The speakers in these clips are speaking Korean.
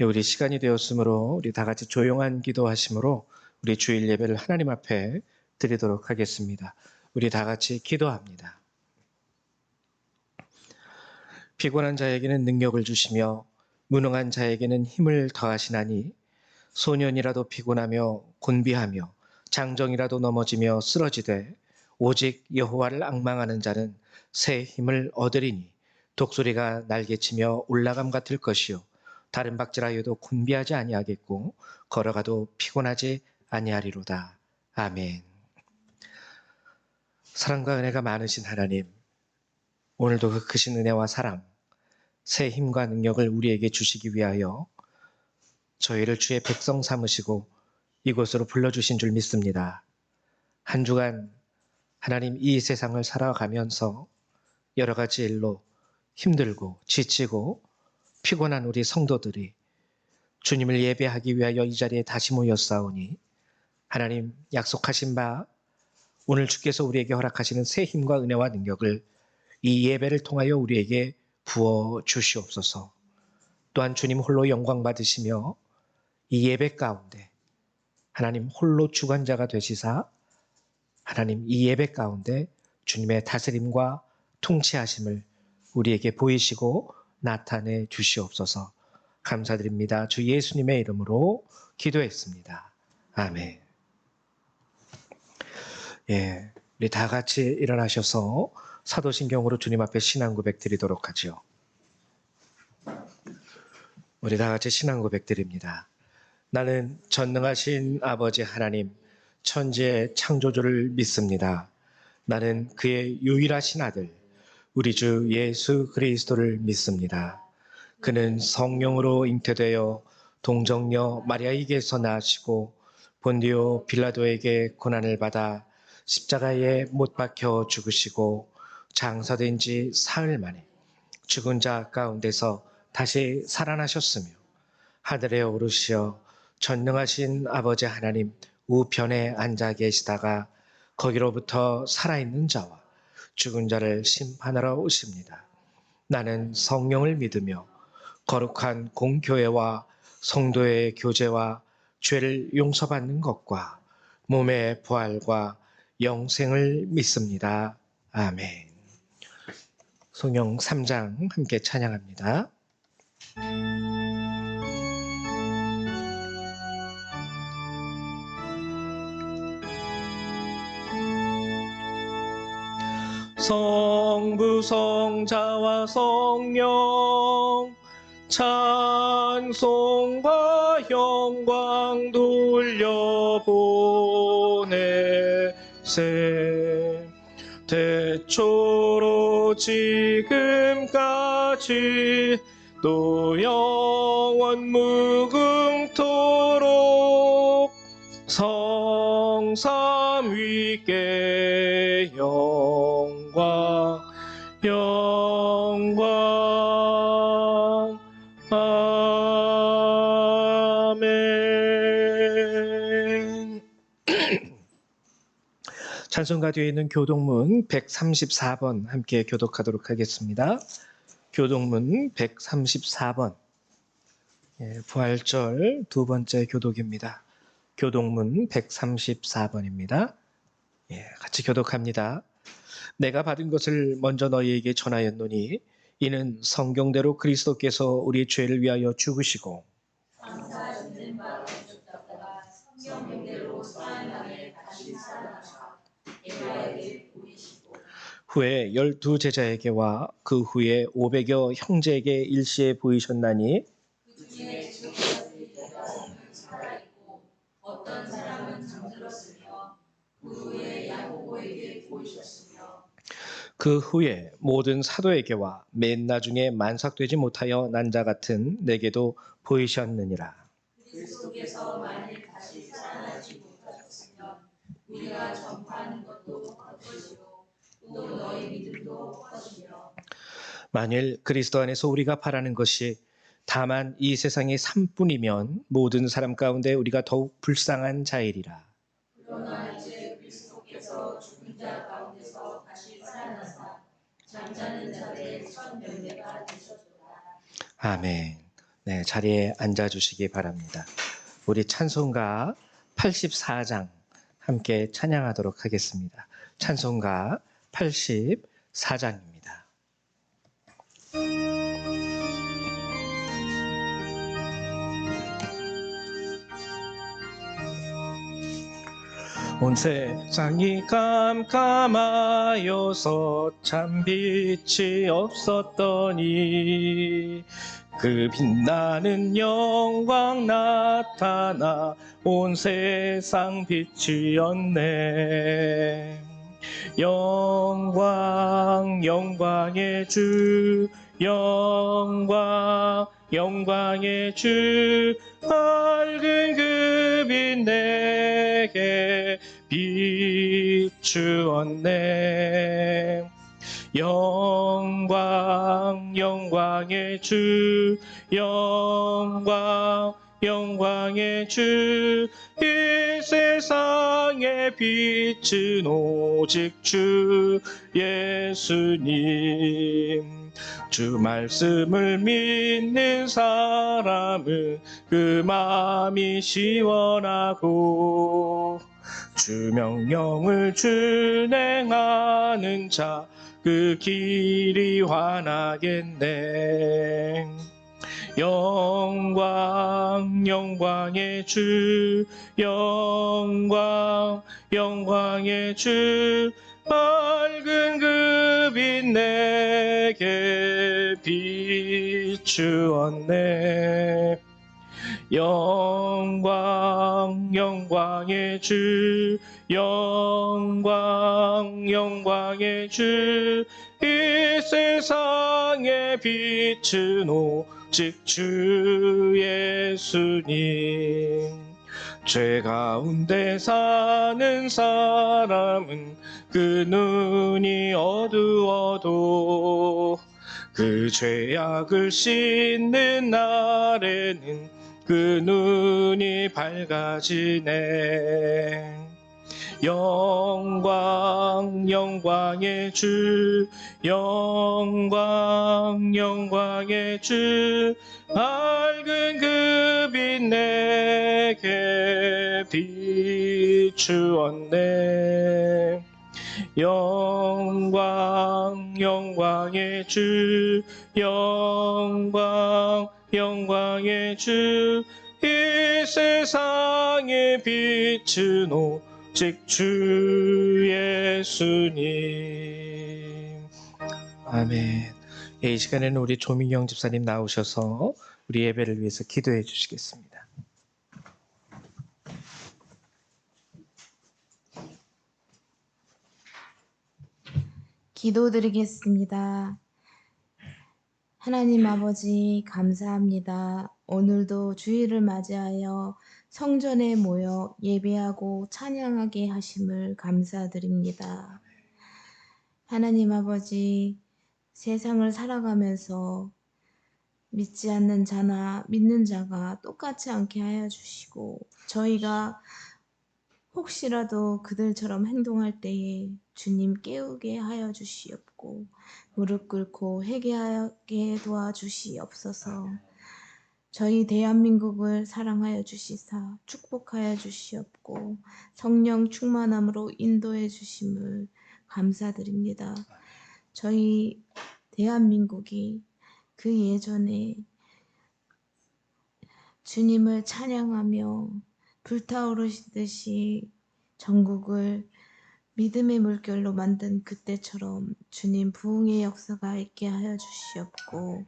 우리 시간이 되었으므로 우리 다 같이 조용한 기도하심으로 우리 주일 예배를 하나님 앞에 드리도록 하겠습니다. 우리 다 같이 기도합니다. 피곤한 자에게는 능력을 주시며 무능한 자에게는 힘을 더하시나니 소년이라도 피곤하며 곤비하며 장정이라도 넘어지며 쓰러지되 오직 여호와를 앙망하는 자는 새 힘을 얻으리니 독수리가 날개치며 올라감 같을 것이요 다른 박질하여도 곤비하지 아니하겠고 걸어가도 피곤하지 아니하리로다. 아멘. 사랑과 은혜가 많으신 하나님, 오늘도 그 크신 은혜와 사랑, 새 힘과 능력을 우리에게 주시기 위하여 저희를 주의 백성 삼으시고 이곳으로 불러주신 줄 믿습니다. 한 주간 하나님 이 세상을 살아가면서 여러 가지 일로 힘들고 지치고 피곤한 우리 성도들이 주님을 예배하기 위하여 이 자리에 다시 모였사오니 하나님 약속하신 바 오늘 주께서 우리에게 허락하시는 새 힘과 은혜와 능력을 이 예배를 통하여 우리에게 부어 주시옵소서. 또한 주님 홀로 영광 받으시며 이 예배 가운데 하나님 홀로 주관자가 되시사 하나님 이 예배 가운데 주님의 다스림과 통치하심을 우리에게 보이시고 나타내 주시옵소서. 감사드립니다. 주 예수님의 이름으로 기도했습니다. 아멘. 우리 다 같이 일어나셔서 사도신경으로 주님 앞에 신앙 고백 드리도록 하죠. 우리 다 같이 신앙 고백 드립니다. 나는 전능하신 아버지 하나님, 천지의 창조주를 믿습니다. 나는 그의 유일하신 아들, 우리 주 예수 그리스도를 믿습니다. 그는 성령으로 잉태되어 동정녀 마리아에게서 나시고 본디오 빌라도에게 고난을 받아 십자가에 못 박혀 죽으시고 장사된 지 사흘 만에 죽은 자 가운데서 다시 살아나셨으며 하늘에 오르시어 전능하신 아버지 하나님 우편에 앉아 계시다가 거기로부터 살아있는 자와 죽은 자를 심판하러 오십니다. 나는 성령을 믿으며 거룩한 공교회와 성도의 교제와 죄를 용서받는 것과 몸의 부활과 영생을 믿습니다. 아멘. 성경 3장 함께 찬양합니다. 성부 성자와 성령 찬송과 영광 돌려보내세 태초로 지금까지 또 영원 무궁토록 성삼 위께 영광 아멘. 찬송가 뒤에 있는 교동문 134번 함께 교독하도록 하겠습니다. 교동문 134번, 부활절 두 번째 교독입니다. 교동문 134번입니다. 같이 교독합니다. 내가 받은 것을 먼저 너희에게 전하였노니 이는 성경대로 그리스도께서 우리 죄를 위하여 죽으시고 장사하시는 바로 죽었다가 성경대로 사흘 만에 다시 살아나사 에바에게 보이시고 후에 12 제자에게와 그 후에 500여 형제에게 일시에 보이셨나니 그 중에 지금까지 대다수는 살아있고 어떤 사람은 잠들었으며 그 후에 야고보에게 보이셨으며 그 후에 모든 사도에게와 맨 나중에 만삭되지 못하여 난 자 같은 내게도 보이셨느니라. 그리스도께서 만일 다시 살아나지 못하셨으면 우리가 전파하는 것도 헛것이요 또 너희 믿음도 헛것이며 만일 그리스도 안에서 우리가 바라는 것이 다만 이 세상의 삶뿐이면 모든 사람 가운데 우리가 더욱 불쌍한 자이리라. 그러나 이제 그리스도께서 죽은 자 가운데서 다시 살아나사 잠자는 자들의 첫 열매가 되셨도다. 아멘. 네, 자리에 앉아주시기 바랍니다. 우리 찬송가 84장 함께 찬양하도록 하겠습니다. 찬송가 84장입니다. 온 세상이 깜깜하여서 참 빛이 없었더니 그 빛나는 영광 나타나 온 세상 비추었네. 영광 영광의 주 영광 영광의 주 밝은 그 빛 내게 비추었네. 영광 영광의 주 영광 영광의 주 이 세상에 빛은 오직 주 예수님. 주 말씀을 믿는 사람은 그 마음이 시원하고 주 명령을 준행하는 자 그 길이 환하겠네. 영광 영광의 주 영광 영광의 주 밝은 그 빛 내게 비추었네. 영광 영광의 주 영광 영광의 주 이 세상에 빛은 오직 주 예수님. 죄 가운데 사는 사람은 그 눈이 어두워도 그 죄악을 씻는 날에는 그 눈이 밝아지네. 영광 영광의 주 영광 영광의 주 밝은 그 빛 내게 비추었네. 영광 영광의 주 영광 영광의 주 이 세상에 빛은 오직 주 예수님. 아멘. 이 시간에는 우리 조민경 집사님 나오셔서 우리 예배를 위해서 기도해 주시겠습니다. 기도드리겠습니다. 하나님 아버지 감사합니다. 오늘도 주일을 맞이하여 성전에 모여 예배하고 찬양하게 하심을 감사드립니다. 하나님 아버지, 세상을 살아가면서 믿지 않는 자나 믿는 자가 똑같지 않게 하여 주시고, 저희가 혹시라도 그들처럼 행동할 때에 주님 깨우게 하여 주시옵고 무릎 꿇고 회개하게 도와주시옵소서. 저희 대한민국을 사랑하여 주시사 축복하여 주시옵고 성령 충만함으로 인도해 주심을 감사드립니다. 저희 대한민국이 그 예전에 주님을 찬양하며 불타오르시듯이 전국을 믿음의 물결로 만든 그때처럼 주님 부흥의 역사가 있게 하여 주시옵고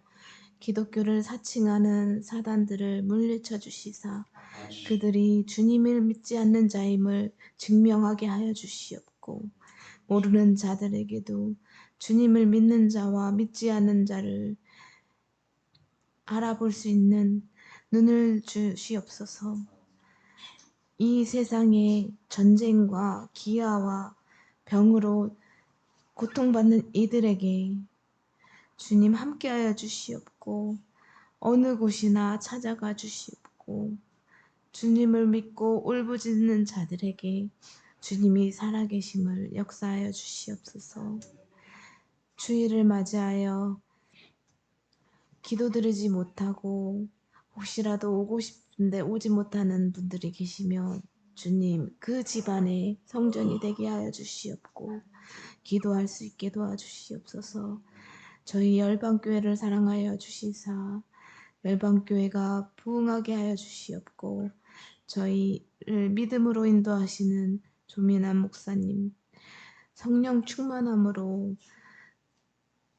기독교를 사칭하는 사단들을 물리쳐 주시사 그들이 주님을 믿지 않는 자임을 증명하게 하여 주시옵고 모르는 자들에게도 주님을 믿는 자와 믿지 않는 자를 알아볼 수 있는 눈을 주시옵소서. 이 세상에 전쟁과 기아와 병으로 고통받는 이들에게 주님 함께하여 주시옵고 어느 곳이나 찾아가 주시옵고 주님을 믿고 울부짖는 자들에게 주님이 살아계심을 역사하여 주시옵소서. 주일을 맞이하여 기도드리지 못하고 혹시라도 오고 싶은데 오지 못하는 분들이 계시면 주님 그 집안에 성전이 되게 하여 주시옵고 기도할 수 있게 도와주시옵소서. 저희 열방교회를 사랑하여 주시사 열방교회가 부흥하게 하여 주시옵고 저희를 믿음으로 인도하시는 조민환 목사님 성령 충만함으로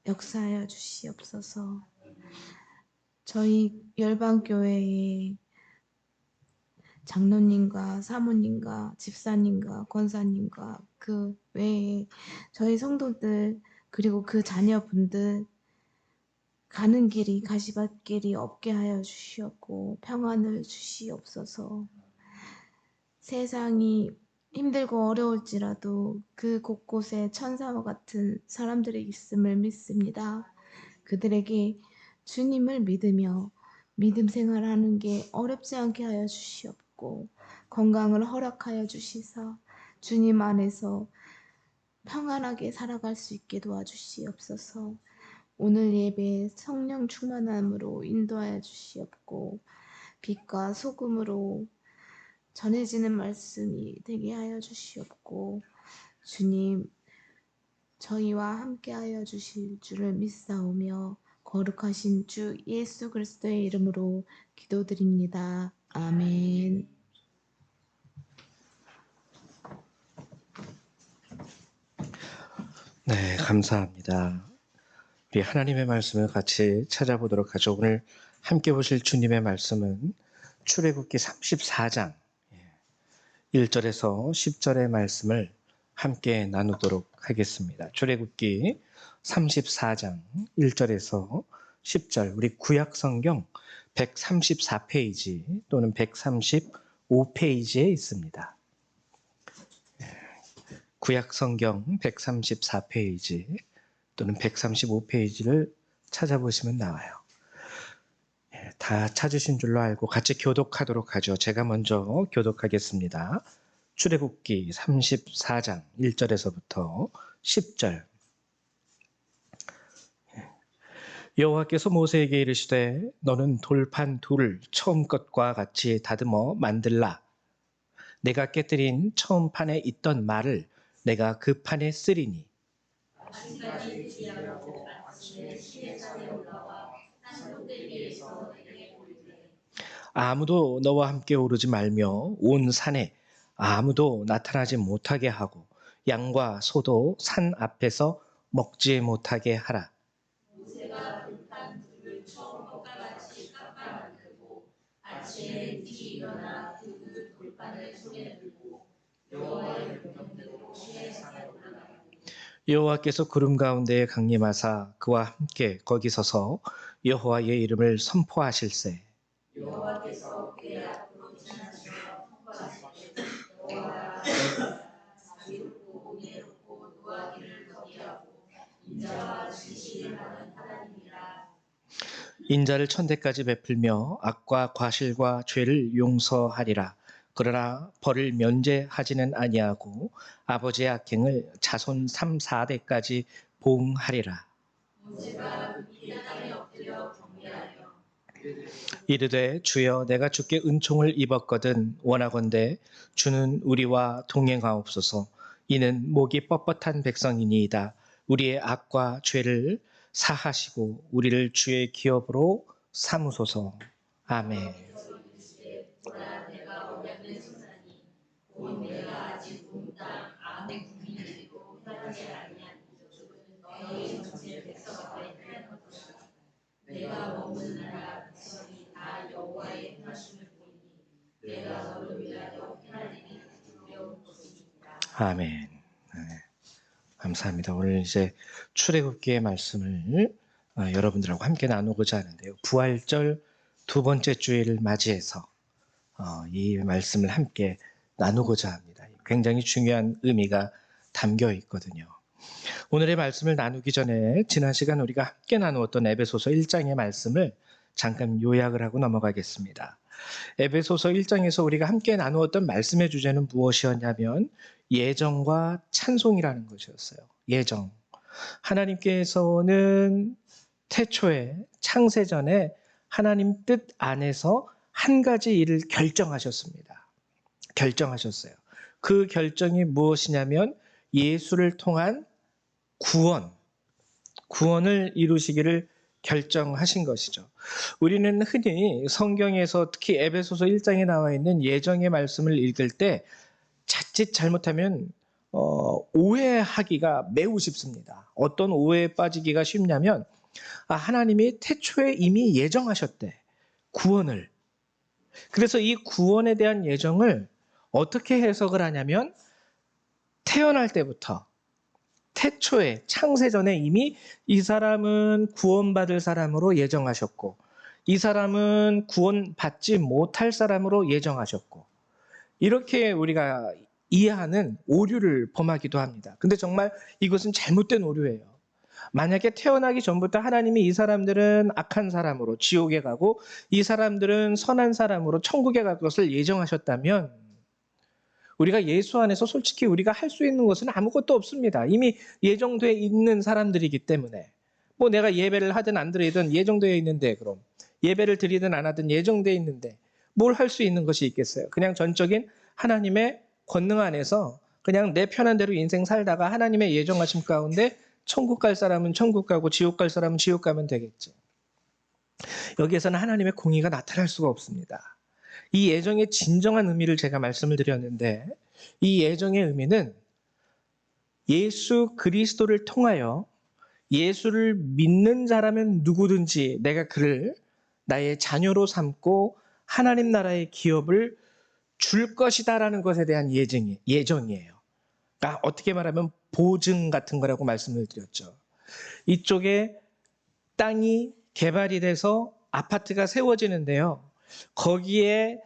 역사하여 주시옵소서. 저희 열방교회의 장로님과 사모님과 집사님과 권사님과 그 외에 저희 성도들 그리고 그 자녀분들 가는 길이 가시밭길이 없게 하여 주시옵고 평안을 주시옵소서. 세상이 힘들고 어려울지라도 그 곳곳에 천사와 같은 사람들이 있음을 믿습니다. 그들에게 주님을 믿으며 믿음 생활하는 게 어렵지 않게 하여 주시옵고 건강을 허락하여 주시사 주님 안에서 평안하게 살아갈 수 있게 도와주시옵소서. 오늘 예배 성령 충만함으로 인도하여 주시옵고 빛과 소금으로 전해지는 말씀이 되게 하여 주시옵고 주님 저희와 함께하여 주실 줄을 믿사오며 거룩하신 주 예수 그리스도의 이름으로 기도드립니다. 아멘. 네, 감사합니다. 우리 하나님의 말씀을 같이 찾아보도록 하죠. 오늘 함께 보실 주님의 말씀은 출애굽기 34장 1절에서 10절의 말씀을 함께 나누도록 하겠습니다. 출애굽기 34장 1절에서 10절, 우리 구약 성경 134페이지 또는 135페이지에 있습니다. 구약 성경 134페이지 또는 135페이지를 찾아보시면 나와요. 다 찾으신 줄로 알고 같이 교독하도록 하죠. 제가 먼저 교독하겠습니다. 출애굽기 34장 1절에서부터 10절. 여호와께서 모세에게 이르시되 너는 돌판 둘을 처음 것과 같이 다듬어 만들라. 내가 깨뜨린 처음 판에 있던 말을 내가 그 판에 쓰리니 아침까지 주야로 아침에 시내 산에 올라와 산꼭대기에서 내게 보이되 아무도 너와 함께 오르지 말며 온 산에 아무도 나타나지 못하게 하고 양과 소도 산 앞에서 먹지 못하게 하라. 모세가 돌판 둘을 처음 것과 같이 깎아 만들고 아침에 일찍이 일어나 그 돌판을 손에 들고 여호와의 명령대로 시내 산에 올라가고 여호와께서 구름 가운데에 강림하사 그와 함께 거기 서서 여호와의 이름을 선포하실세. 여호와께서 그의 앞으로 지나시며 통과하실 때 여호와가 자비롭고 은혜롭고 노하기를 더디하고 인자와 진실을 하는 하나님이라. 인자를 천대까지 베풀며 악과 과실과 죄를 용서하리라. 그러나 벌을 면제하지는 아니하고 아버지의 악행을 자손 3, 4대까지 보응하리라. 모세가 이 땅에 엎드려 경배하여 이르되 주여 내가 주께 은총을 입었거든 원하건대 주는 우리와 동행하옵소서. 이는 목이 뻣뻣한 백성이니이다. 우리의 악과 죄를 사하시고 우리를 주의 기업으로 삼으소서. 아멘. 보라 내가 언약을 성사니 곧 내가 아직 온 땅 아무 국민이고 떠나지 아니한 너희 전체 백성 앞에 피할 것이다. 내가 머무는 나라 백성이 다 여호와의 행하심을 보이니 내가 너를 위하여 하나님이 두려운 것이니라. 아멘. 네. 감사합니다. 오늘 이제 출애굽기의 말씀을 여러분들하고 함께 나누고자 하는데요. 부활절 두 번째 주일을 맞이해서 이 말씀을 함께 나누고자 합니다. 굉장히 중요한 의미가 담겨 있거든요. 오늘의 말씀을 나누기 전에 지난 시간 우리가 함께 나누었던 에베소서 1장의 말씀을 잠깐 요약을 하고 넘어가겠습니다. 에베소서 1장에서 우리가 함께 나누었던 말씀의 주제는 무엇이었냐면 예정과 찬송이라는 것이었어요. 예정. 하나님께서는 태초에 창세전에 하나님 뜻 안에서 한 가지 일을 결정하셨습니다. 결정하셨어요. 그 결정이 무엇이냐면 예수를 통한 구원을 이루시기를 결정하신 것이죠. 우리는 흔히 성경에서 특히 에베소서 1장에 나와 있는 예정의 말씀을 읽을 때 자칫 잘못하면 오해하기가 매우 쉽습니다. 어떤 오해에 빠지기가 쉽냐면 하나님이 태초에 이미 예정하셨대. 구원을. 그래서 이 구원에 대한 예정을 어떻게 해석을 하냐면 태어날 때부터 태초에 창세전에 이미 이 사람은 구원받을 사람으로 예정하셨고 이 사람은 구원받지 못할 사람으로 예정하셨고 이렇게 우리가 이해하는 오류를 범하기도 합니다. 근데 정말 이것은 잘못된 오류예요. 만약에 태어나기 전부터 하나님이 이 사람들은 악한 사람으로 지옥에 가고 이 사람들은 선한 사람으로 천국에 갈 것을 예정하셨다면 우리가 예수 안에서 솔직히 우리가 할 수 있는 것은 아무것도 없습니다. 이미 예정되어 있는 사람들이기 때문에 뭐 내가 예배를 하든 안 드리든 예정되어 있는데 그럼 예배를 드리든 안 하든 예정되어 있는데 뭘 할 수 있는 것이 있겠어요. 그냥 전적인 하나님의 권능 안에서 그냥 내 편한 대로 인생 살다가 하나님의 예정하심 가운데 천국 갈 사람은 천국 가고 지옥 갈 사람은 지옥 가면 되겠지. 여기에서는 하나님의 공의가 나타날 수가 없습니다. 이 예정의 진정한 의미를 제가 말씀을 드렸는데 이 예정의 의미는 예수 그리스도를 통하여 예수를 믿는 자라면 누구든지 내가 그를 나의 자녀로 삼고 하나님 나라의 기업을 줄 것이다라는 것에 대한 예정이에요. 그러니까 어떻게 말하면 보증 같은 거라고 말씀을 드렸죠. 이쪽에 땅이 개발이 돼서 아파트가 세워지는데요. 거기에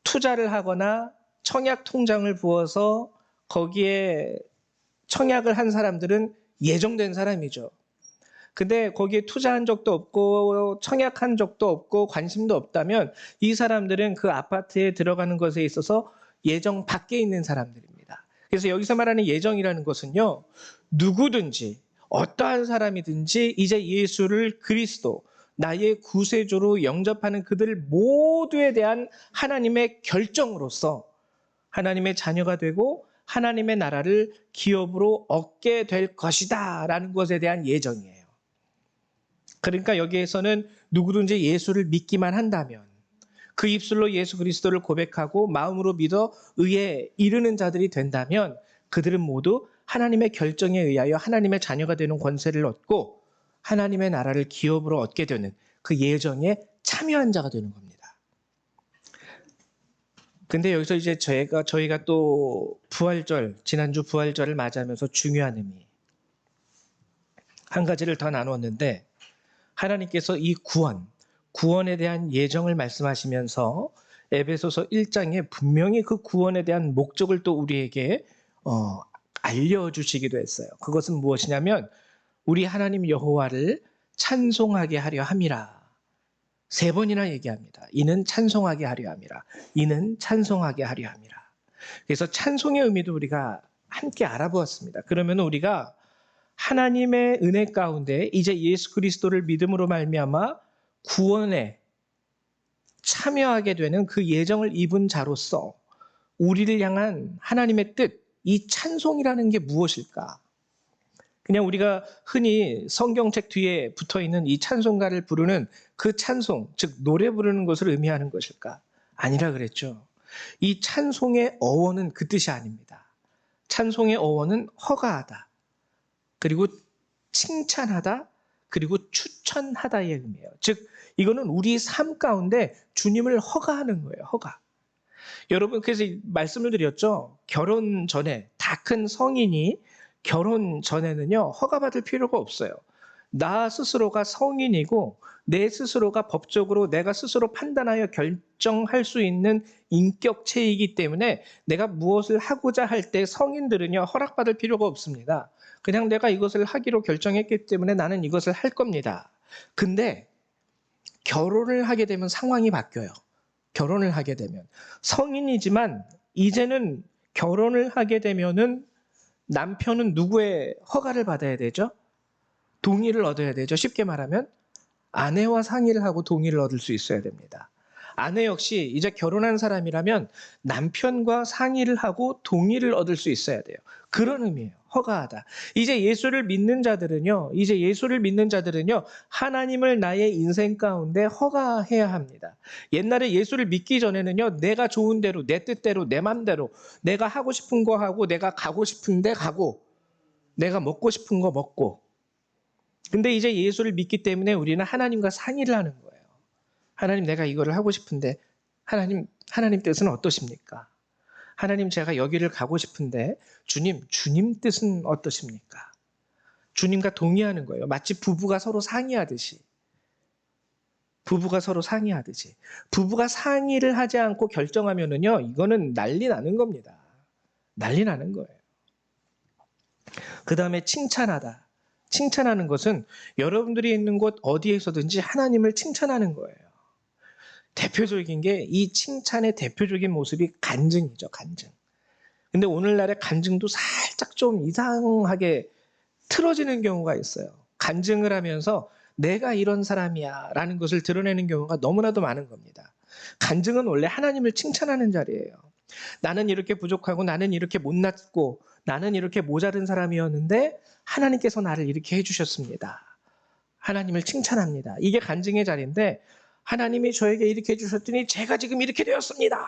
투자를 하거나 청약 통장을 부어서 거기에 청약을 한 사람들은 예정된 사람이죠. 근데 거기에 투자한 적도 없고 청약한 적도 없고 관심도 없다면 이 사람들은 그 아파트에 들어가는 것에 있어서 예정 밖에 있는 사람들입니다. 그래서 여기서 말하는 예정이라는 것은요. 누구든지 어떠한 사람이든지 이제 예수를 그리스도 나의 구세주로 영접하는 그들 모두에 대한 하나님의 결정으로서 하나님의 자녀가 되고 하나님의 나라를 기업으로 얻게 될 것이다 라는 것에 대한 예정이에요. 그러니까 여기에서는 누구든지 예수를 믿기만 한다면 그 입술로 예수 그리스도를 고백하고 마음으로 믿어 의에 이르는 자들이 된다면 그들은 모두 하나님의 결정에 의하여 하나님의 자녀가 되는 권세를 얻고 하나님의 나라를 기업으로 얻게 되는 그 예정에 참여한 자가 되는 겁니다. 근데 여기서 이제 저희가 또 지난주 부활절을 맞이하면서 중요한 의미 한 가지를 더 나눴는데 하나님께서 이 구원에 대한 예정을 말씀하시면서 에베소서 1장에 분명히 그 구원에 대한 목적을 또 우리에게 알려주시기도 했어요. 그것은 무엇이냐면 우리 하나님 여호와를 찬송하게 하려 함이라. 3번이나 얘기합니다. 이는 찬송하게 하려 함이라. 이는 찬송하게 하려 함이라. 그래서 찬송의 의미도 우리가 함께 알아보았습니다. 그러면 우리가 하나님의 은혜 가운데 이제 예수 그리스도를 믿음으로 말미암아 구원에 참여하게 되는 그 예정을 입은 자로서 우리를 향한 하나님의 뜻, 이 찬송이라는 게 무엇일까? 그냥 우리가 흔히 성경책 뒤에 붙어있는 이 찬송가를 부르는 그 찬송, 즉 노래 부르는 것을 의미하는 것일까? 아니라 그랬죠. 이 찬송의 어원은 그 뜻이 아닙니다. 찬송의 어원은 허가하다. 그리고 칭찬하다, 그리고 추천하다의 의미예요. 즉 이거는 우리 삶 가운데 주님을 허가하는 거예요. 허가. 여러분 그래서 말씀을 드렸죠. 결혼 전에 다 큰 성인이 결혼 전에는요 허가받을 필요가 없어요. 나 스스로가 성인이고 내 스스로가 법적으로 내가 스스로 판단하여 결정할 수 있는 인격체이기 때문에 내가 무엇을 하고자 할 때 성인들은요 허락받을 필요가 없습니다. 그냥 내가 이것을 하기로 결정했기 때문에 나는 이것을 할 겁니다. 근데 결혼을 하게 되면 상황이 바뀌어요. 결혼을 하게 되면 성인이지만 이제는 결혼을 하게 되면은 남편은 누구의 허가를 받아야 되죠? 동의를 얻어야 되죠. 쉽게 말하면 아내와 상의를 하고 동의를 얻을 수 있어야 됩니다. 아내 역시 이제 결혼한 사람이라면 남편과 상의를 하고 동의를 얻을 수 있어야 돼요. 그런 의미예요. 허가하다. 이제 예수를 믿는 자들은요. 하나님을 나의 인생 가운데 허가해야 합니다. 옛날에 예수를 믿기 전에는요. 내가 좋은 대로, 내 뜻대로, 내 맘대로 내가 하고 싶은 거 하고 내가 가고 싶은 데 가고 내가 먹고 싶은 거 먹고. 근데 이제 예수를 믿기 때문에 우리는 하나님과 상의를 하는 거예요. 하나님, 내가 이거를 하고 싶은데 하나님 뜻은 어떠십니까? 하나님, 제가 여기를 가고 싶은데 주님 뜻은 어떠십니까? 주님과 동의하는 거예요. 마치 부부가 서로 상의하듯이. 부부가 상의를 하지 않고 결정하면은요, 이거는 난리 나는 겁니다. 난리 나는 거예요. 그 다음에 칭찬하다. 칭찬하는 것은 여러분들이 있는 곳 어디에서든지 하나님을 칭찬하는 거예요. 대표적인 게 이 칭찬의 대표적인 모습이 간증이죠. 간증. 근데 오늘날의 간증도 살짝 좀 이상하게 틀어지는 경우가 있어요. 간증을 하면서 내가 이런 사람이야 라는 것을 드러내는 경우가 너무나도 많은 겁니다. 간증은 원래 하나님을 칭찬하는 자리예요. 나는 이렇게 부족하고 나는 이렇게 못났고 나는 이렇게 모자른 사람이었는데 하나님께서 나를 이렇게 해주셨습니다. 하나님을 칭찬합니다. 이게 간증의 자리인데 하나님이 저에게 이렇게 해주셨더니 제가 지금 이렇게 되었습니다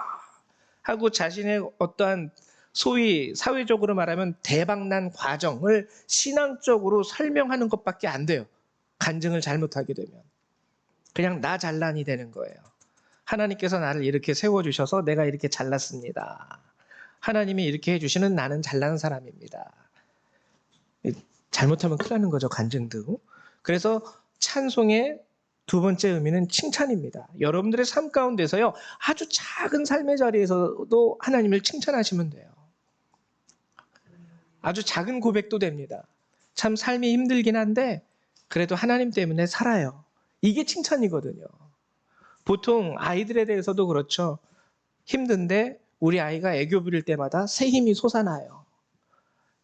하고 자신의 어떠한 소위 사회적으로 말하면 대박난 과정을 신앙적으로 설명하는 것밖에 안 돼요. 간증을 잘못하게 되면 그냥 나 잘난이 되는 거예요. 하나님께서 나를 이렇게 세워주셔서 내가 이렇게 잘났습니다. 하나님이 이렇게 해주시는 나는 잘난 사람입니다. 잘못하면 큰일 나는 거죠. 간증도. 그래서 찬송의 두 번째 의미는 칭찬입니다. 여러분들의 삶 가운데서요, 아주 작은 삶의 자리에서도 하나님을 칭찬하시면 돼요. 아주 작은 고백도 됩니다. 참 삶이 힘들긴 한데 그래도 하나님 때문에 살아요. 이게 칭찬이거든요. 보통 아이들에 대해서도 그렇죠. 힘든데 우리 아이가 애교 부릴 때마다 새 힘이 솟아나요.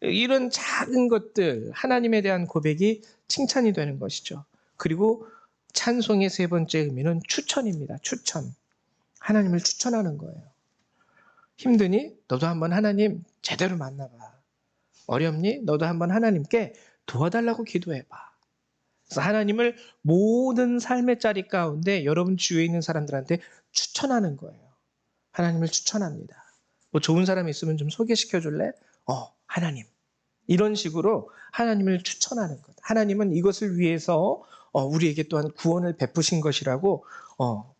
이런 작은 것들, 하나님에 대한 고백이 칭찬이 되는 것이죠. 그리고 찬송의 세 번째 의미는 추천입니다. 추천. 하나님을 추천하는 거예요. 힘드니? 너도 한번 하나님 제대로 만나봐. 어렵니? 너도 한번 하나님께 도와달라고 기도해봐. 그래서 하나님을 모든 삶의 자리 가운데 여러분 주위에 있는 사람들한테 추천하는 거예요. 하나님을 추천합니다. 뭐 좋은 사람이 있으면 좀 소개시켜 줄래? 하나님. 이런 식으로 하나님을 추천하는 것. 하나님은 이것을 위해서 우리에게 또한 구원을 베푸신 것이라고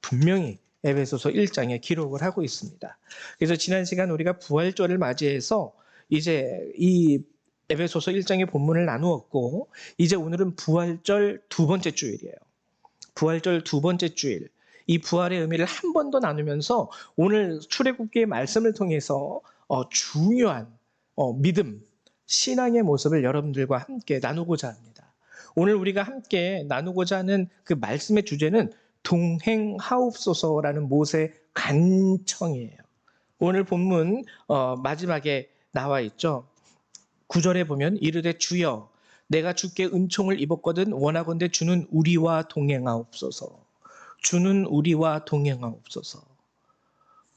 분명히 에베소서 1장에 기록을 하고 있습니다. 그래서 지난 시간 우리가 부활절을 맞이해서 이제 이 에베소서 1장의 본문을 나누었고 이제 오늘은 부활절 두 번째 주일이에요. 부활절 두 번째 주일. 이 부활의 의미를 한 번 더 나누면서 오늘 출애굽기의 말씀을 통해서 중요한 믿음, 신앙의 모습을 여러분들과 함께 나누고자 합니다. 오늘 우리가 함께 나누고자 하는 그 말씀의 주제는 동행하옵소서라는 모세의 간청이에요. 오늘 본문 마지막에 나와 있죠. 9절에 보면 이르되 주여 내가 주께 은총을 입었거든 원하건대 주는 우리와 동행하옵소서. 주는 우리와 동행하옵소서.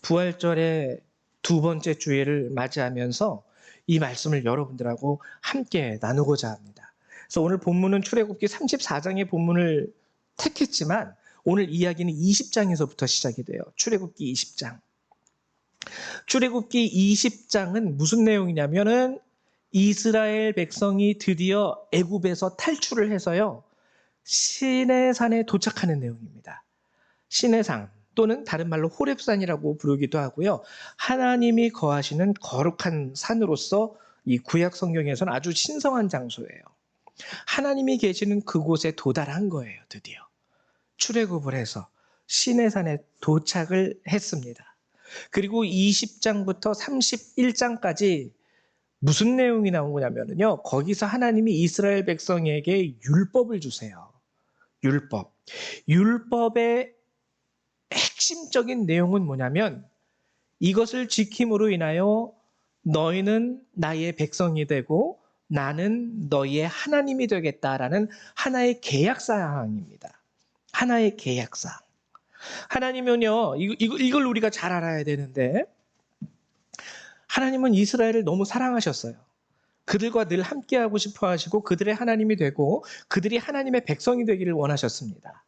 부활절의 두 번째 주일을 맞이하면서 이 말씀을 여러분들하고 함께 나누고자 합니다. 그래서 오늘 본문은 출애굽기 34장의 본문을 택했지만 오늘 이야기는 20장에서부터 시작이 돼요. 출애굽기 20장. 출애굽기 20장은 무슨 내용이냐면은 이스라엘 백성이 드디어 애굽에서 탈출을 해서요. 시내산에 도착하는 내용입니다. 시내산 또는 다른 말로 호렙산이라고 부르기도 하고요. 하나님이 거하시는 거룩한 산으로서 이 구약 성경에서는 아주 신성한 장소예요. 하나님이 계시는 그곳에 도달한 거예요. 드디어. 출애굽을 해서 시내산에 도착을 했습니다. 그리고 20장부터 31장까지 무슨 내용이 나온 거냐면요. 거기서 하나님이 이스라엘 백성에게 율법을 주세요. 율법. 율법의 핵심적인 내용은 뭐냐면 이것을 지킴으로 인하여 너희는 나의 백성이 되고 나는 너희의 하나님이 되겠다라는 하나의 계약 사항입니다. 하나의 계약상. 하나님은요, 이걸 우리가 잘 알아야 되는데, 하나님은 이스라엘을 너무 사랑하셨어요. 그들과 늘 함께하고 싶어 하시고 그들의 하나님이 되고 그들이 하나님의 백성이 되기를 원하셨습니다.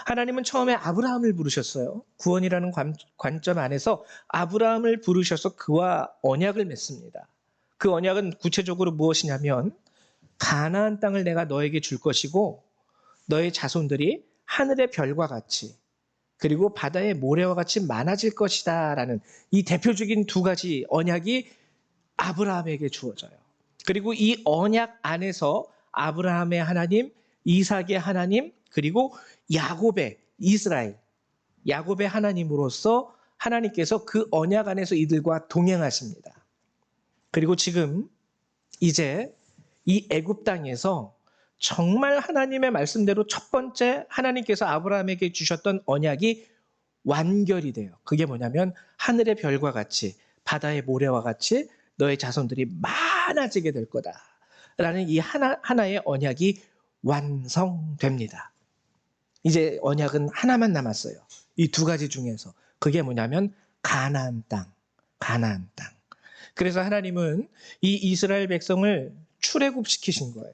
하나님은 처음에 아브라함을 부르셨어요. 구원이라는 관점 안에서 아브라함을 부르셔서 그와 언약을 맺습니다. 그 언약은 구체적으로 무엇이냐면 가나안 땅을 내가 너에게 줄 것이고 너의 자손들이 하늘의 별과 같이 그리고 바다의 모래와 같이 많아질 것이다 라는 이 대표적인 두 가지 언약이 아브라함에게 주어져요. 그리고 이 언약 안에서 아브라함의 하나님, 이삭의 하나님, 그리고 야곱의 이스라엘, 야곱의 하나님으로서 하나님께서 그 언약 안에서 이들과 동행하십니다. 그리고 지금 이제 이 애굽 땅에서 정말 하나님의 말씀대로 첫 번째 하나님께서 아브라함에게 주셨던 언약이 완결이 돼요. 그게 뭐냐면 하늘의 별과 같이 바다의 모래와 같이 너의 자손들이 많아지게 될 거다라는 이 하나의 언약이 완성됩니다. 이제 언약은 하나만 남았어요. 이 두 가지 중에서. 그게 뭐냐면 가나안 땅. 그래서 하나님은 이 이스라엘 백성을 출애굽시키신 거예요.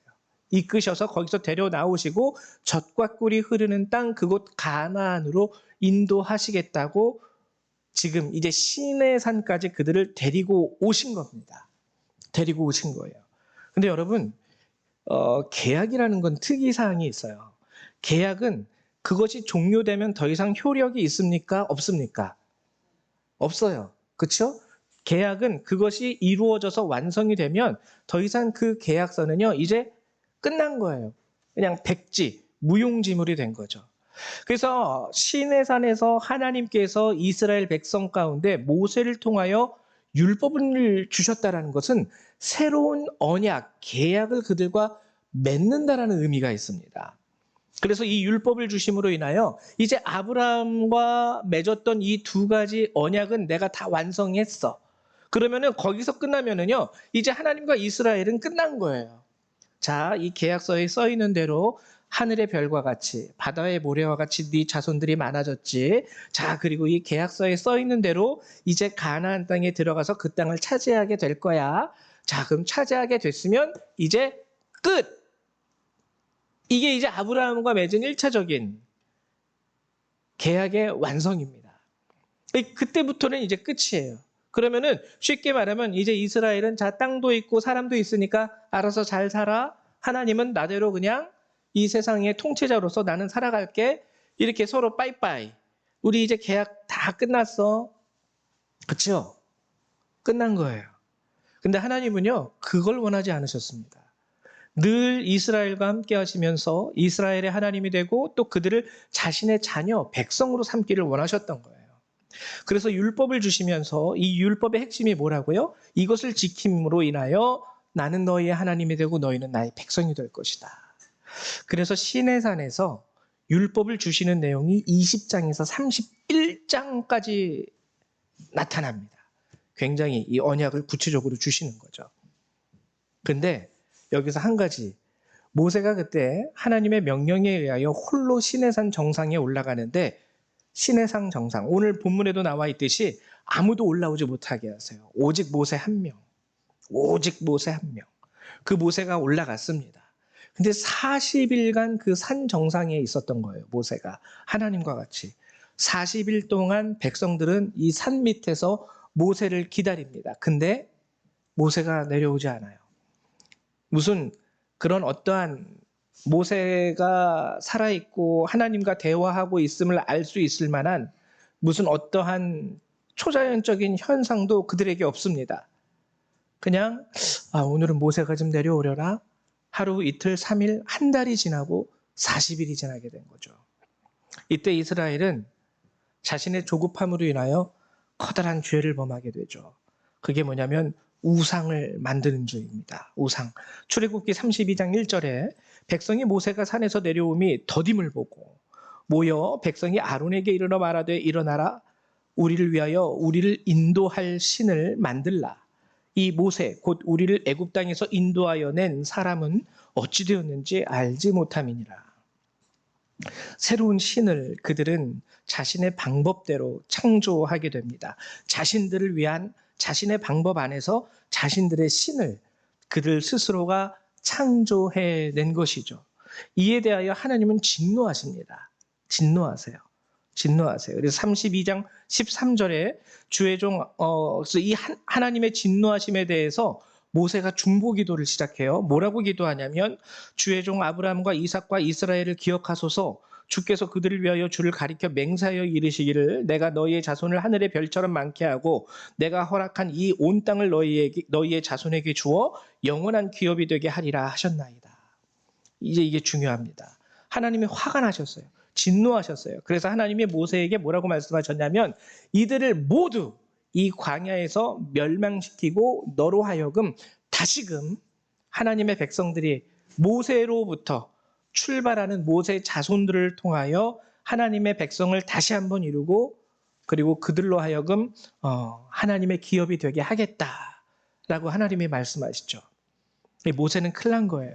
이끄셔서 거기서 데려 나오시고 젖과 꿀이 흐르는 땅 그곳 가나안으로 인도하시겠다고 지금 이제 시내산까지 그들을 데리고 오신 겁니다. 데리고 오신 거예요. 근데 여러분, 계약이라는 건 특이사항이 있어요. 계약은 그것이 종료되면 더 이상 효력이 있습니까? 없습니까? 없어요. 그렇죠? 계약은 그것이 이루어져서 완성이 되면 더 이상 그 계약서는요, 이제 끝난 거예요. 그냥 백지, 무용지물이 된 거죠. 그래서 시내산에서 하나님께서 이스라엘 백성 가운데 모세를 통하여 율법을 주셨다는 것은 새로운 언약, 계약을 그들과 맺는다라는 의미가 있습니다. 그래서 이 율법을 주심으로 인하여 이제 아브라함과 맺었던 이 두 가지 언약은 내가 다 완성했어. 그러면은 거기서 끝나면은요, 이제 하나님과 이스라엘은 끝난 거예요. 자, 이 계약서에 써 있는 대로 하늘의 별과 같이 바다의 모래와 같이 네 자손들이 많아졌지. 자, 그리고 이 계약서에 써 있는 대로 이제 가나안 땅에 들어가서 그 땅을 차지하게 될 거야. 자, 그럼 차지하게 됐으면 이제 끝. 이게 이제 아브라함과 맺은 1차적인 계약의 완성입니다. 그때부터는 이제 끝이에요. 그러면은 쉽게 말하면 이제 이스라엘은 자, 땅도 있고 사람도 있으니까 알아서 잘 살아. 하나님은 나대로 그냥 이 세상의 통치자로서 나는 살아갈게. 이렇게 서로 빠이빠이. 우리 이제 계약 다 끝났어. 그렇죠? 끝난 거예요. 근데 하나님은요, 그걸 원하지 않으셨습니다. 늘 이스라엘과 함께 하시면서 이스라엘의 하나님이 되고 또 그들을 자신의 자녀, 백성으로 삼기를 원하셨던 거예요. 그래서 율법을 주시면서 이 율법의 핵심이 뭐라고요? 이것을 지킴으로 인하여 나는 너희의 하나님이 되고 너희는 나의 백성이 될 것이다. 그래서 시내산에서 율법을 주시는 내용이 20장에서 31장까지 나타납니다. 굉장히 이 언약을 구체적으로 주시는 거죠. 근데 여기서 한 가지, 모세가 그때 하나님의 명령에 의하여 홀로 시내산 정상에 올라가는데 시내산 정상, 오늘 본문에도 나와 있듯이 아무도 올라오지 못하게 하세요. 오직 모세 한 명. 오직 모세 한 명. 그 모세가 올라갔습니다. 근데 40일간 그 산 정상에 있었던 거예요. 모세가 하나님과 같이 40일 동안 백성들은 이 산 밑에서 모세를 기다립니다. 근데 모세가 내려오지 않아요. 무슨 그런 어떠한 모세가 살아있고 하나님과 대화하고 있음을 알 수 있을 만한 무슨 어떠한 초자연적인 현상도 그들에게 없습니다. 그냥 오늘은 모세가 좀 내려오려나? 하루, 이틀, 3일, 한 달이 지나고 40일이 지나게 된 거죠. 이때 이스라엘은 자신의 조급함으로 인하여 커다란 죄를 범하게 되죠. 그게 뭐냐면 우상을 만드는 죄입니다. 우상. 출애굽기 32장 1절에 백성이 모세가 산에서 내려오미 더딤을 보고 모여 백성이 아론에게 이르러 말하되 일어나라 우리를 위하여 우리를 인도할 신을 만들라. 이 모세 곧 우리를 애굽 땅에서 인도하여 낸 사람은 어찌 되었는지 알지 못함이니라. 새로운 신을 그들은 자신의 방법대로 창조하게 됩니다. 자신들을 위한 자신의 방법 안에서 자신들의 신을 그들 스스로가 창조해낸 것이죠. 이에 대하여 하나님은 진노하십니다. 진노하세요. 진노하세요. 그래서 32장 13절에 주의 종 이 하나님의 진노하심에 대해서 모세가 중보 기도를 시작해요. 뭐라고 기도하냐면 주의 종 아브라함과 이삭과 이스라엘을 기억하소서. 주께서 그들을 위하여 주를 가리켜 맹세하여 이르시기를 내가 너희의 자손을 하늘의 별처럼 많게 하고 내가 허락한 이 온 땅을 너희의 자손에게 주어 영원한 기업이 되게 하리라 하셨나이다. 이제 이게 중요합니다. 하나님이 화가 나셨어요. 진노하셨어요. 그래서 하나님이 모세에게 뭐라고 말씀하셨냐면 이들을 모두 이 광야에서 멸망시키고 너로 하여금 다시금 하나님의 백성들이 모세로부터 출발하는 모세 자손들을 통하여 하나님의 백성을 다시 한번 이루고 그리고 그들로 하여금 하나님의 기업이 되게 하겠다라고 하나님이 말씀하시죠. 모세는 큰일 난 거예요.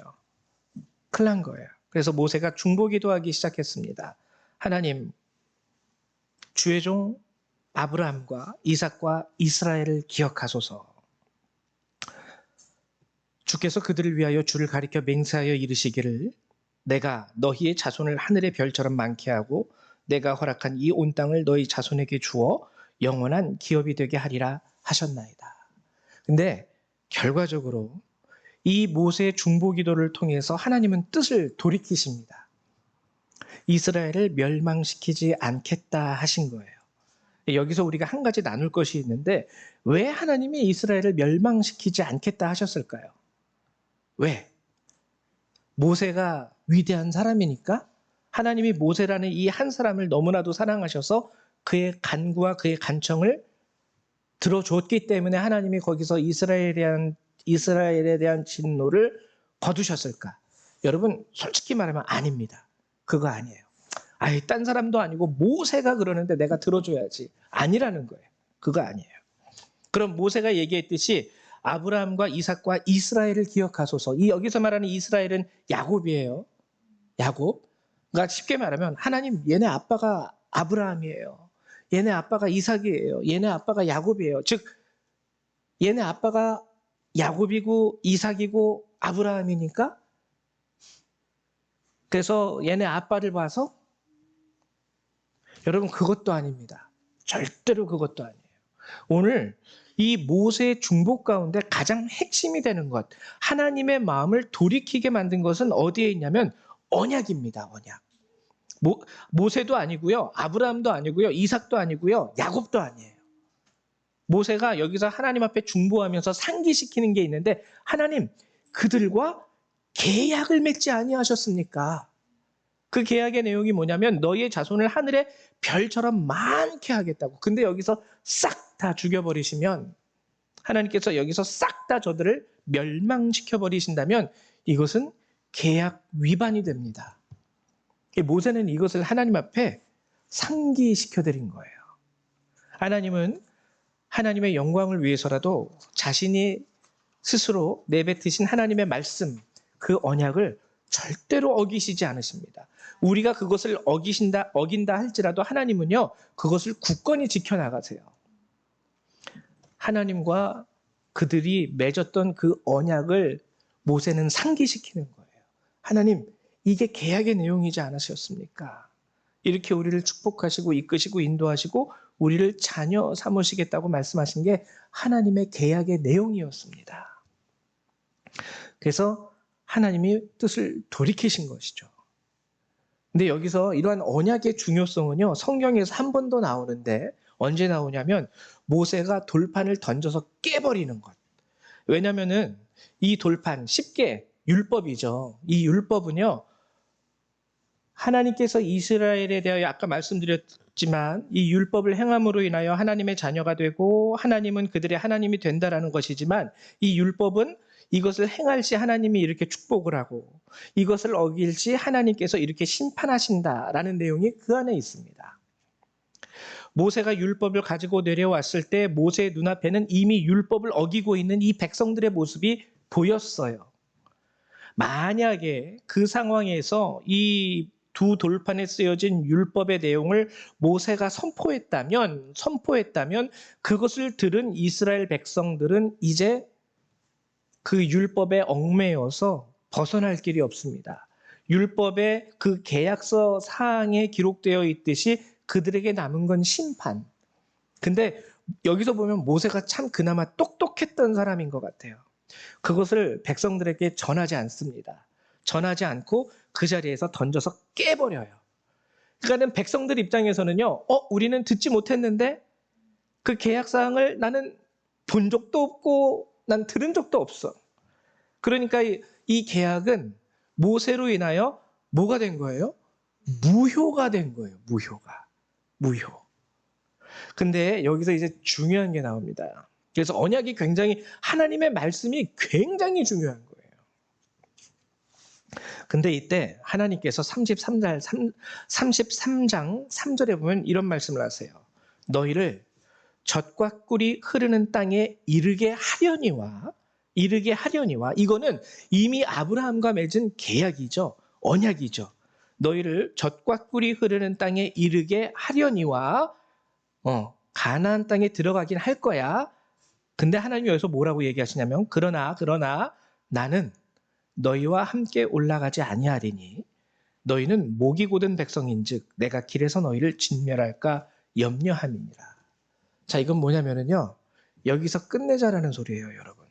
큰일 난 거예요. 그래서 모세가 중보 기도하기 시작했습니다. 하나님, 주의 종 아브라함과 이삭과 이스라엘을 기억하소서. 주께서 그들을 위하여 주를 가리켜 맹세하여 이르시기를 내가 너희의 자손을 하늘의 별처럼 많게 하고 내가 허락한 이 온 땅을 너희 자손에게 주어 영원한 기업이 되게 하리라 하셨나이다. 근데 결과적으로 이 모세의 중보 기도를 통해서 하나님은 뜻을 돌이키십니다. 이스라엘을 멸망시키지 않겠다 하신 거예요. 여기서 우리가 한 가지 나눌 것이 있는데 왜 하나님이 이스라엘을 멸망시키지 않겠다 하셨을까요? 왜? 모세가 위대한 사람이니까? 하나님이 모세라는 이 한 사람을 너무나도 사랑하셔서 그의 간구와 그의 간청을 들어줬기 때문에 하나님이 거기서 이스라엘에 대한 진노를 거두셨을까? 여러분 솔직히 말하면 아닙니다. 그거 아니에요. 아예 딴 사람도 아니고 모세가 그러는데 내가 들어줘야지. 아니라는 거예요. 그거 아니에요. 그럼 모세가 얘기했듯이 아브라함과 이삭과 이스라엘을 기억하소서. 이 여기서 말하는 이스라엘은 야곱이에요. 야곱. 그러니까 쉽게 말하면 하나님 얘네 아빠가 아브라함이에요. 얘네 아빠가 이삭이에요. 얘네 아빠가 야곱이에요. 즉 얘네 아빠가 야곱이고 이삭이고 아브라함이니까 그래서 얘네 아빠를 봐서 여러분 그것도 아닙니다. 절대로 그것도 아니에요. 오늘 이 모세의 중보 가운데 가장 핵심이 되는 것, 하나님의 마음을 돌이키게 만든 것은 어디에 있냐면 언약입니다. 언약. 모세도 아니고요. 아브라함도 아니고요. 이삭도 아니고요. 야곱도 아니에요. 모세가 여기서 하나님 앞에 중보하면서 상기시키는 게 있는데 하나님 그들과 계약을 맺지 아니하셨습니까? 그 계약의 내용이 뭐냐면 너희의 자손을 하늘의 별처럼 많게 하겠다고. 근데 여기서 싹 다 죽여버리시면 하나님께서 여기서 싹 다 저들을 멸망시켜 버리신다면 이것은 계약 위반이 됩니다. 모세는 이것을 하나님 앞에 상기시켜드린 거예요. 하나님은 하나님의 영광을 위해서라도 자신이 스스로 내뱉으신 하나님의 말씀, 그 언약을 절대로 어기시지 않으십니다. 우리가 그것을 어긴다 할지라도 하나님은요, 그것을 굳건히 지켜나가세요. 하나님과 그들이 맺었던 그 언약을 모세는 상기시키는 거예요. 하나님, 이게 계약의 내용이지 않으셨습니까? 이렇게 우리를 축복하시고 이끄시고 인도하시고 우리를 자녀 삼으시겠다고 말씀하신 게 하나님의 계약의 내용이었습니다. 그래서 하나님이 뜻을 돌이키신 것이죠. 근데 여기서 이러한 언약의 중요성은요, 성경에서 한 번 더 나오는데 언제 나오냐면 모세가 돌판을 던져서 깨버리는 것. 왜냐면은 이 돌판 쉽게 율법이죠. 이 율법은요, 하나님께서 이스라엘에 대하여 아까 말씀드렸지만 이 율법을 행함으로 인하여 하나님의 자녀가 되고 하나님은 그들의 하나님이 된다라는 것이지만 이 율법은 이것을 행할 시 하나님이 이렇게 축복을 하고 이것을 어길 시 하나님께서 이렇게 심판하신다라는 내용이 그 안에 있습니다. 모세가 율법을 가지고 내려왔을 때 모세의 눈앞에는 이미 율법을 어기고 있는 이 백성들의 모습이 보였어요. 만약에 그 상황에서 이 두 돌판에 쓰여진 율법의 내용을 모세가 선포했다면 그것을 들은 이스라엘 백성들은 이제 그 율법에 얽매여서 벗어날 길이 없습니다. 율법의 그 계약서 사항에 기록되어 있듯이 그들에게 남은 건 심판. 근데 여기서 보면 모세가 참 그나마 똑똑했던 사람인 것 같아요. 그것을 백성들에게 전하지 않습니다. 전하지 않고 그 자리에서 던져서 깨버려요. 그러니까 백성들 입장에서는요, 우리는 듣지 못했는데 그 계약사항을 나는 본 적도 없고 난 들은 적도 없어. 그러니까 이 계약은 모세로 인하여 뭐가 된 거예요? 무효가 된 거예요. 무효. 근데 여기서 이제 중요한 게 나옵니다. 그래서 언약이 굉장히, 하나님의 말씀이 굉장히 중요한 거예요. 근데 이때 하나님께서 33장 3절에 보면 이런 말씀을 하세요. 너희를 젖과 꿀이 흐르는 땅에 이르게 하려니와, 이거는 이미 아브라함과 맺은 계약이죠. 언약이죠. 너희를 젖과 꿀이 흐르는 땅에 이르게 하려니와, 가나안 땅에 들어가긴 할 거야. 근데 하나님이 여기서 뭐라고 얘기하시냐면, 그러나 나는 너희와 함께 올라가지 아니하리니 너희는 목이 곧은 백성인즉 내가 길에서 너희를 진멸할까 염려함이니라. 자, 이건 뭐냐면은요, 여기서 끝내자라는 소리예요, 여러분.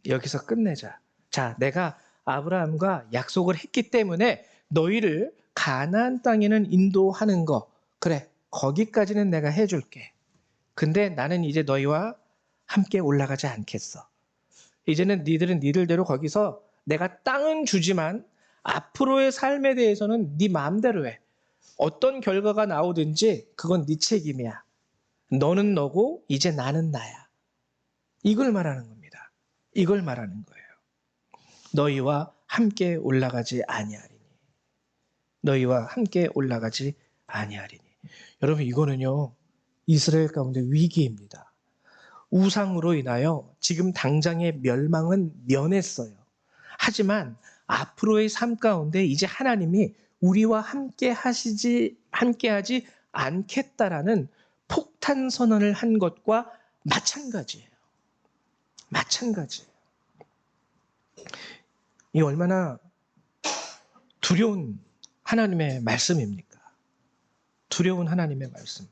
여기서 끝내자. 자, 내가 아브라함과 약속을 했기 때문에 너희를 가나안 땅에는 인도하는 거, 그래, 거기까지는 내가 해줄게. 근데 나는 이제 너희와 함께 올라가지 않겠어. 이제는 니들은 니들대로 거기서 내가 땅은 주지만 앞으로의 삶에 대해서는 네 마음대로 해. 어떤 결과가 나오든지 그건 네 책임이야. 너는 너고 이제 나는 나야. 이걸 말하는 겁니다. 이걸 말하는 거예요. 너희와 함께 올라가지 아니하리니. 너희와 함께 올라가지 아니하리니. 여러분, 이거는요, 이스라엘 가운데 위기입니다. 우상으로 인하여 지금 당장의 멸망은 면했어요. 하지만 앞으로의 삶 가운데 이제 하나님이 우리와 함께하지 않겠다라는 폭탄 선언을 한 것과 마찬가지예요. 이 얼마나 두려운 하나님의 말씀입니까? 두려운 하나님의 말씀.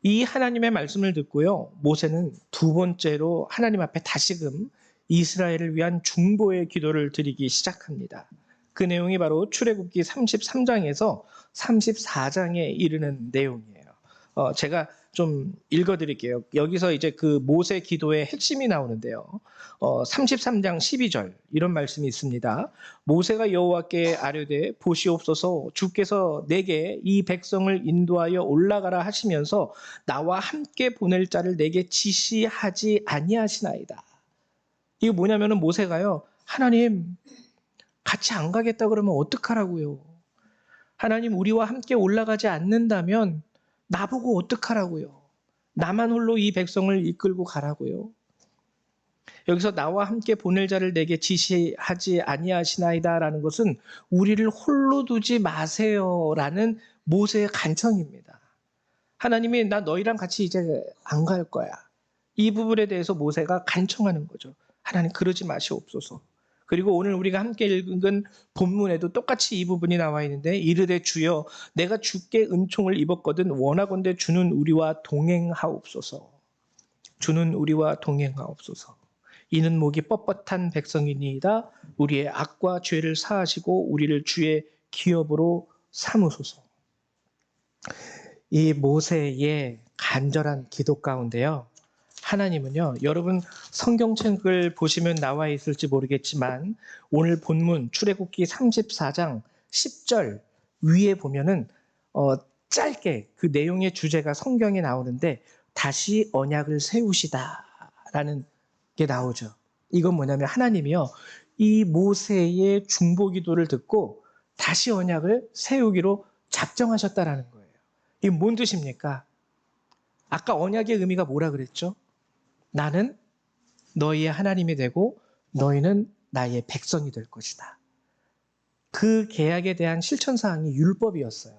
이 하나님의 말씀을 듣고요, 모세는 두 번째로 하나님 앞에 다시금 이스라엘을 위한 중보의 기도를 드리기 시작합니다. 그 내용이 바로 출애굽기 33장에서 34장에 이르는 내용이에요. 제가 좀 읽어드릴게요. 여기서 이제 그 모세 기도의 핵심이 나오는데요. 33장 12절 이런 말씀이 있습니다. 모세가 여호와께 아뢰되 보시옵소서, 주께서 내게 이 백성을 인도하여 올라가라 하시면서 나와 함께 보낼 자를 내게 지시하지 아니하시나이다. 이거 뭐냐면은 모세가요, 하나님 같이 안 가겠다 그러면 어떡하라고요? 하나님 우리와 함께 올라가지 않는다면 나보고 어떡하라고요? 나만 홀로 이 백성을 이끌고 가라고요? 여기서 나와 함께 보낼 자를 내게 지시하지 아니하시나이다라는 것은 우리를 홀로 두지 마세요라는 모세의 간청입니다. 하나님이 나 너희랑 같이 이제 안 갈 거야. 이 부분에 대해서 모세가 간청하는 거죠. 하나님 그러지 마시옵소서. 그리고 오늘 우리가 함께 읽은 본문에도 똑같이 이 부분이 나와 있는데, 이르되 주여 내가 주께 은총을 입었거든 원하건대 주는 우리와 동행하옵소서. 주는 우리와 동행하옵소서. 이는 목이 뻣뻣한 백성이니이다. 우리의 악과 죄를 사하시고 우리를 주의 기업으로 삼으소서. 이 모세의 간절한 기도 가운데요, 하나님은요, 여러분 성경책을 보시면 나와 있을지 모르겠지만 오늘 본문 출애굽기 34장 10절 위에 보면은 짧게 그 내용의 주제가 성경에 나오는데 다시 언약을 세우시다라는 게 나오죠. 이건 뭐냐면 하나님이요, 이 모세의 중보 기도를 듣고 다시 언약을 세우기로 작정하셨다라는 거예요. 이게 뭔 뜻입니까? 아까 언약의 의미가 뭐라 그랬죠? 나는 너희의 하나님이 되고 너희는 나의 백성이 될 것이다. 그 계약에 대한 실천 사항이 율법이었어요.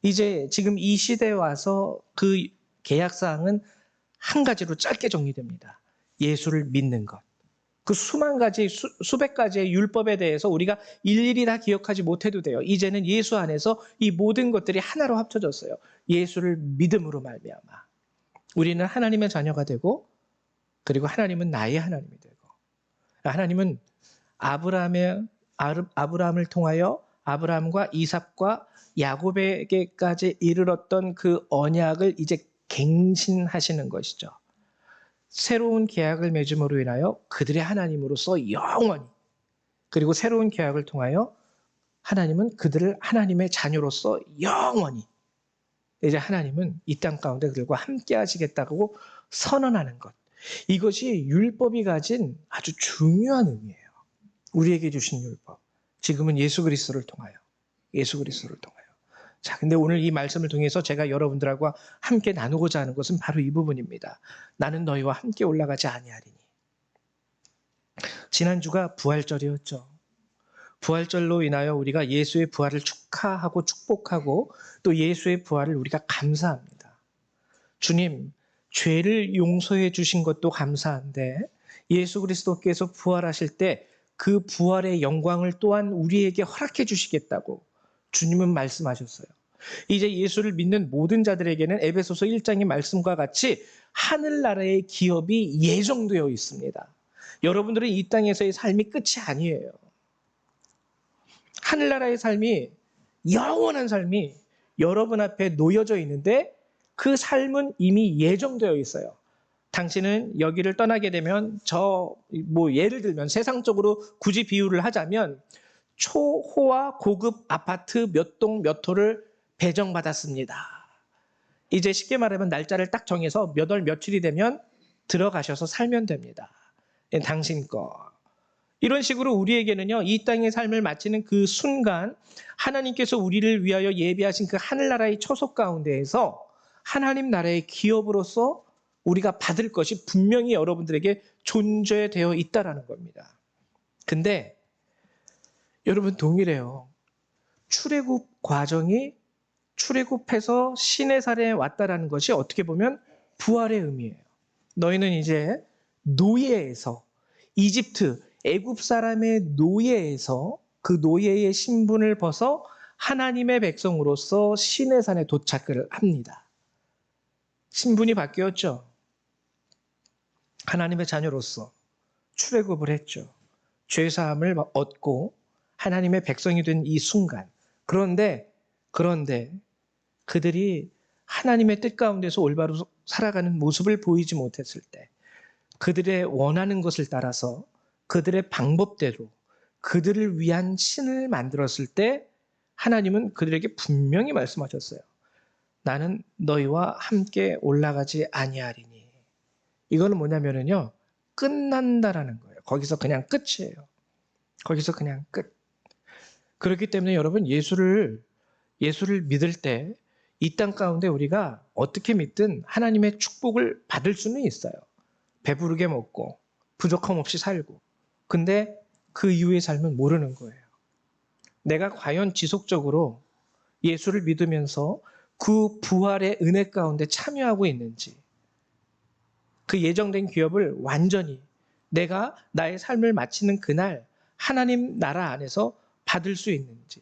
이제 지금 이 시대에 와서 그 계약 사항은 한 가지로 짧게 정리됩니다. 예수를 믿는 것. 그 수만 가지, 수백 가지의 율법에 대해서 우리가 일일이 다 기억하지 못해도 돼요. 이제는 예수 안에서 이 모든 것들이 하나로 합쳐졌어요. 예수를 믿음으로 말미암아 우리는 하나님의 자녀가 되고, 그리고 하나님은 나의 하나님이 되고, 하나님은 아브라함을 통하여 아브라함과 이삭과 야곱에게까지 이르렀던 그 언약을 이제 갱신하시는 것이죠. 새로운 계약을 맺음으로 인하여 그들의 하나님으로서 영원히, 그리고 새로운 계약을 통하여 하나님은 그들을 하나님의 자녀로서 영원히, 이제 하나님은 이 땅 가운데 그들과 함께 하시겠다고 선언하는 것. 이것이 율법이 가진 아주 중요한 의미예요. 우리에게 주신 율법. 지금은 예수 그리스도를 통하여. 자, 근데 오늘 이 말씀을 통해서 제가 여러분들과 함께 나누고자 하는 것은 바로 이 부분입니다. 나는 너희와 함께 올라가지 아니하리니. 지난주가 부활절이었죠. 부활절로 인하여 우리가 예수의 부활을 축하하고 축복하고 또 예수의 부활을 우리가 감사합니다. 주님, 죄를 용서해 주신 것도 감사한데 예수 그리스도께서 부활하실 때 그 부활의 영광을 또한 우리에게 허락해 주시겠다고 주님은 말씀하셨어요. 이제 예수를 믿는 모든 자들에게는 에베소서 1장의 말씀과 같이 하늘나라의 기업이 예정되어 있습니다. 여러분들은 이 땅에서의 삶이 끝이 아니에요. 하늘나라의 삶이, 영원한 삶이 여러분 앞에 놓여져 있는데 그 삶은 이미 예정되어 있어요. 당신은 여기를 떠나게 되면 예를 들면 세상적으로 굳이 비유를 하자면 초호화 고급 아파트 몇 동 몇 호를 배정받았습니다. 이제 쉽게 말하면 날짜를 딱 정해서 몇 월 며칠이 되면 들어가셔서 살면 됩니다. 당신 거. 이런 식으로 우리에게는요, 이 땅의 삶을 마치는 그 순간 하나님께서 우리를 위하여 예비하신 그 하늘나라의 초석 가운데에서 하나님 나라의 기업으로서 우리가 받을 것이 분명히 여러분들에게 존재되어 있다라는 겁니다. 근데 여러분 동일해요. 출애굽 과정이 출애굽해서 시내산에 왔다라는 것이 어떻게 보면 부활의 의미예요. 너희는 이제 노예에서, 이집트 애굽 사람의 노예에서 그 노예의 신분을 벗어 하나님의 백성으로서 시내산에 도착을 합니다. 신분이 바뀌었죠. 하나님의 자녀로서 출애굽을 했죠. 죄사함을 얻고 하나님의 백성이 된 이 순간. 그런데 그들이 하나님의 뜻 가운데서 올바로 살아가는 모습을 보이지 못했을 때, 그들의 원하는 것을 따라서 그들의 방법대로 그들을 위한 신을 만들었을 때 하나님은 그들에게 분명히 말씀하셨어요. 나는 너희와 함께 올라가지 아니하리니. 이거는 뭐냐면요, 끝난다라는 거예요. 거기서 그냥 끝이에요. 거기서 그냥 끝. 그렇기 때문에 여러분, 예수를 믿을 때 이 땅 가운데 우리가 어떻게 믿든 하나님의 축복을 받을 수는 있어요. 배부르게 먹고 부족함 없이 살고. 근데 그 이후의 삶은 모르는 거예요. 내가 과연 지속적으로 예수를 믿으면서 그 부활의 은혜 가운데 참여하고 있는지, 그 예정된 기업을 완전히 내가 나의 삶을 마치는 그날 하나님 나라 안에서 받을 수 있는지.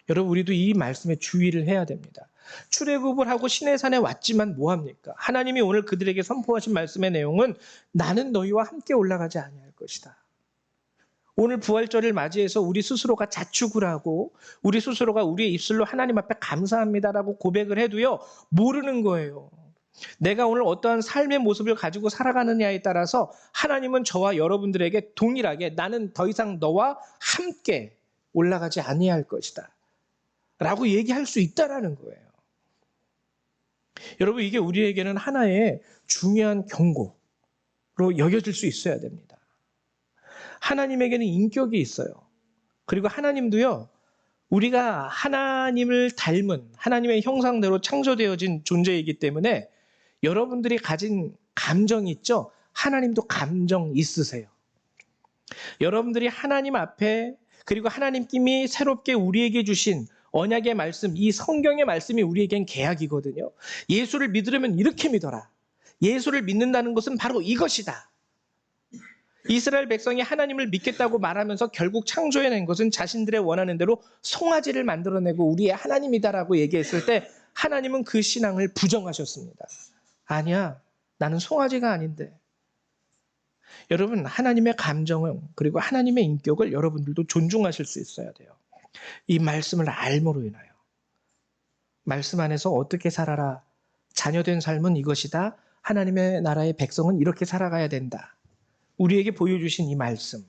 여러분, 우리도 이 말씀에 주의를 해야 됩니다. 출애굽을 하고 시내산에 왔지만 뭐합니까? 하나님이 오늘 그들에게 선포하신 말씀의 내용은 나는 너희와 함께 올라가지 아니할 것이다. 오늘 부활절을 맞이해서 우리 스스로가 자축을 하고 우리 스스로가 우리의 입술로 하나님 앞에 감사합니다라고 고백을 해도요, 모르는 거예요. 내가 오늘 어떠한 삶의 모습을 가지고 살아가느냐에 따라서 하나님은 저와 여러분들에게 동일하게 나는 더 이상 너와 함께 올라가지 아니할 것이다 라고 얘기할 수 있다라는 거예요. 여러분, 이게 우리에게는 하나의 중요한 경고로 여겨질 수 있어야 됩니다. 하나님에게는 인격이 있어요. 그리고 하나님도요, 우리가 하나님을 닮은 하나님의 형상대로 창조되어진 존재이기 때문에 여러분들이 가진 감정이 있죠? 하나님도 감정 있으세요. 여러분들이 하나님 앞에 그리고 하나님님이 새롭게 우리에게 주신 언약의 말씀, 이 성경의 말씀이 우리에겐 계약이거든요. 예수를 믿으려면 이렇게 믿어라. 예수를 믿는다는 것은 바로 이것이다. 이스라엘 백성이 하나님을 믿겠다고 말하면서 결국 창조해낸 것은 자신들의 원하는 대로 송아지를 만들어내고 우리의 하나님이다라고 얘기했을 때 하나님은 그 신앙을 부정하셨습니다. 아니야, 나는 송아지가 아닌데. 여러분, 하나님의 감정은 그리고 하나님의 인격을 여러분들도 존중하실 수 있어야 돼요. 이 말씀을 알므로 인하여. 말씀 안에서 어떻게 살아라. 자녀된 삶은 이것이다. 하나님의 나라의 백성은 이렇게 살아가야 된다. 우리에게 보여주신 이 말씀,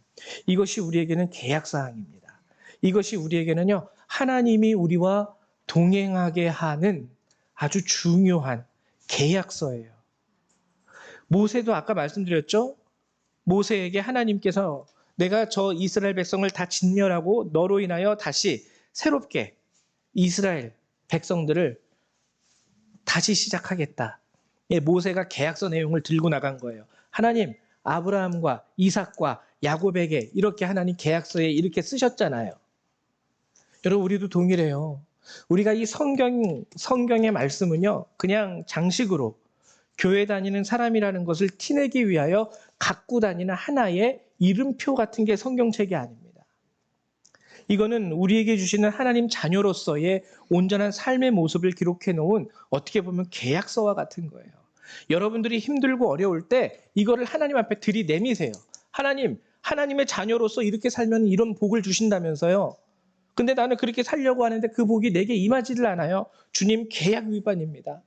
이것이 우리에게는 계약사항입니다. 이것이 우리에게는요, 하나님이 우리와 동행하게 하는 아주 중요한 계약서예요. 모세도 아까 말씀드렸죠? 모세에게 하나님께서 내가 저 이스라엘 백성을 다 진멸하고 너로 인하여 다시 새롭게 이스라엘 백성들을 다시 시작하겠다. 모세가 계약서 내용을 들고 나간 거예요. 하나님, 아브라함과 이삭과 야곱에게 이렇게 하나님 계약서에 이렇게 쓰셨잖아요. 여러분, 우리도 동일해요. 우리가 이 성경의 말씀은요, 그냥 장식으로 교회 다니는 사람이라는 것을 티내기 위하여 갖고 다니는 하나의 이름표 같은 게 성경책이 아닙니다. 이거는 우리에게 주시는 하나님 자녀로서의 온전한 삶의 모습을 기록해 놓은 어떻게 보면 계약서와 같은 거예요. 여러분들이 힘들고 어려울 때 이거를 하나님 앞에 들이내미세요. 하나님, 하나님의 자녀로서 이렇게 살면 이런 복을 주신다면서요. 근데 나는 그렇게 살려고 하는데 그 복이 내게 임하지를 않아요. 주님, 계약 위반입니다.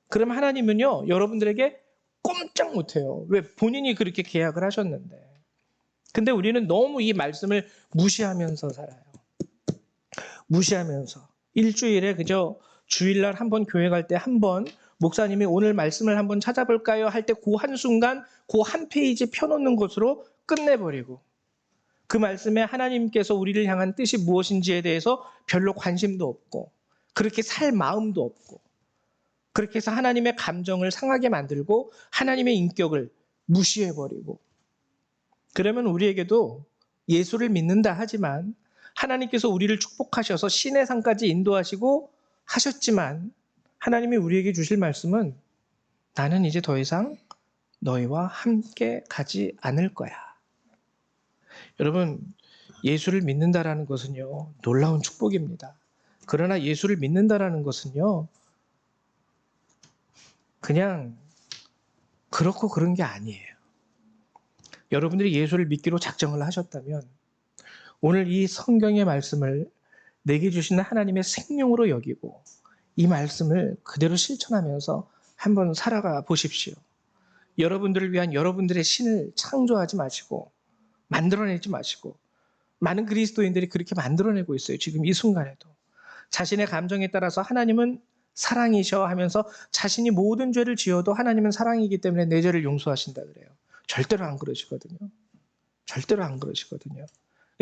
그럼 하나님은요, 여러분들에게 꼼짝 못해요. 왜? 본인이 그렇게 계약을 하셨는데. 근데 우리는 너무 이 말씀을 무시하면서 살아요. 무시하면서. 일주일에 그저 주일날 한번 교회 갈 때 한번 목사님이 오늘 말씀을 한번 찾아볼까요? 할 때 그 한순간 그 한 페이지 펴놓는 것으로 끝내버리고 그 말씀에 하나님께서 우리를 향한 뜻이 무엇인지에 대해서 별로 관심도 없고 그렇게 살 마음도 없고 그렇게 해서 하나님의 감정을 상하게 만들고 하나님의 인격을 무시해버리고 그러면 우리에게도 예수를 믿는다 하지만 하나님께서 우리를 축복하셔서 신의 상까지 인도하시고 하셨지만 하나님이 우리에게 주실 말씀은 나는 이제 더 이상 너희와 함께 가지 않을 거야. 여러분, 예수를 믿는다라는 것은요, 놀라운 축복입니다. 그러나 예수를 믿는다라는 것은요, 그냥 그렇고 그런 게 아니에요. 여러분들이 예수를 믿기로 작정을 하셨다면 오늘 이 성경의 말씀을 내게 주시는 하나님의 생명으로 여기고 이 말씀을 그대로 실천하면서 한번 살아가 보십시오. 여러분들을 위한 여러분들의 신을 창조하지 마시고 만들어내지 마시고 많은 그리스도인들이 그렇게 만들어내고 있어요. 지금 이 순간에도. 자신의 감정에 따라서 하나님은 사랑이셔 하면서 자신이 모든 죄를 지어도 하나님은 사랑이기 때문에 내 죄를 용서하신다 그래요. 절대로 안 그러시거든요. 절대로 안 그러시거든요.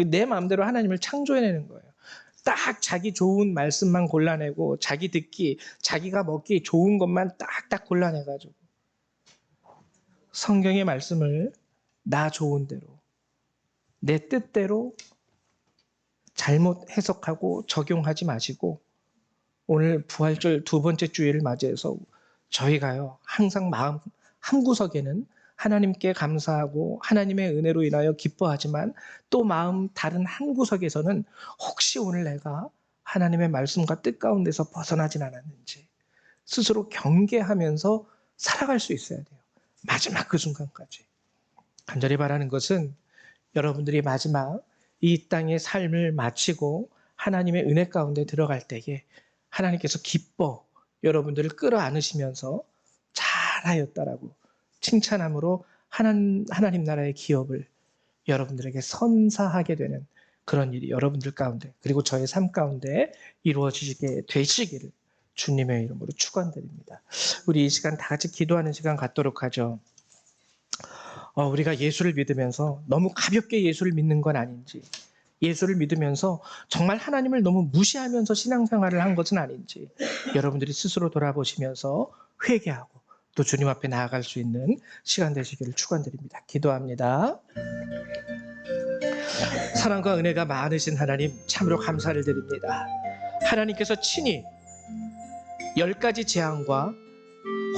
내 마음대로 하나님을 창조해내는 거예요. 딱 자기 좋은 말씀만 골라내고 자기 듣기, 자기가 먹기 좋은 것만 딱딱 골라내가지고 성경의 말씀을 나 좋은 대로 내 뜻대로 잘못 해석하고 적용하지 마시고 오늘 부활절 두 번째 주일을 맞이해서 저희가요 항상 마음 한구석에는 하나님께 감사하고 하나님의 은혜로 인하여 기뻐하지만 또 마음 다른 한구석에서는 혹시 오늘 내가 하나님의 말씀과 뜻 가운데서 벗어나진 않았는지 스스로 경계하면서 살아갈 수 있어야 돼요. 마지막 그 순간까지. 간절히 바라는 것은 여러분들이 마지막 이 땅의 삶을 마치고 하나님의 은혜 가운데 들어갈 때에 하나님께서 기뻐 여러분들을 끌어안으시면서 잘하였다라고 칭찬함으로 하나님 나라의 기업을 여러분들에게 선사하게 되는 그런 일이 여러분들 가운데 그리고 저의 삶 가운데 이루어지게 되시기를 주님의 이름으로 축원드립니다. 우리 이 시간 다 같이 기도하는 시간 갖도록 하죠. 우리가 예수를 믿으면서 너무 가볍게 예수를 믿는 건 아닌지 예수를 믿으면서 정말 하나님을 너무 무시하면서 신앙생활을 한 것은 아닌지 여러분들이 스스로 돌아보시면서 회개하고 또 주님 앞에 나아갈 수 있는 시간 되시기를 축원드립니다. 기도합니다. 사랑과 은혜가 많으신 하나님 참으로 감사를 드립니다. 하나님께서 친히 10가지 재앙과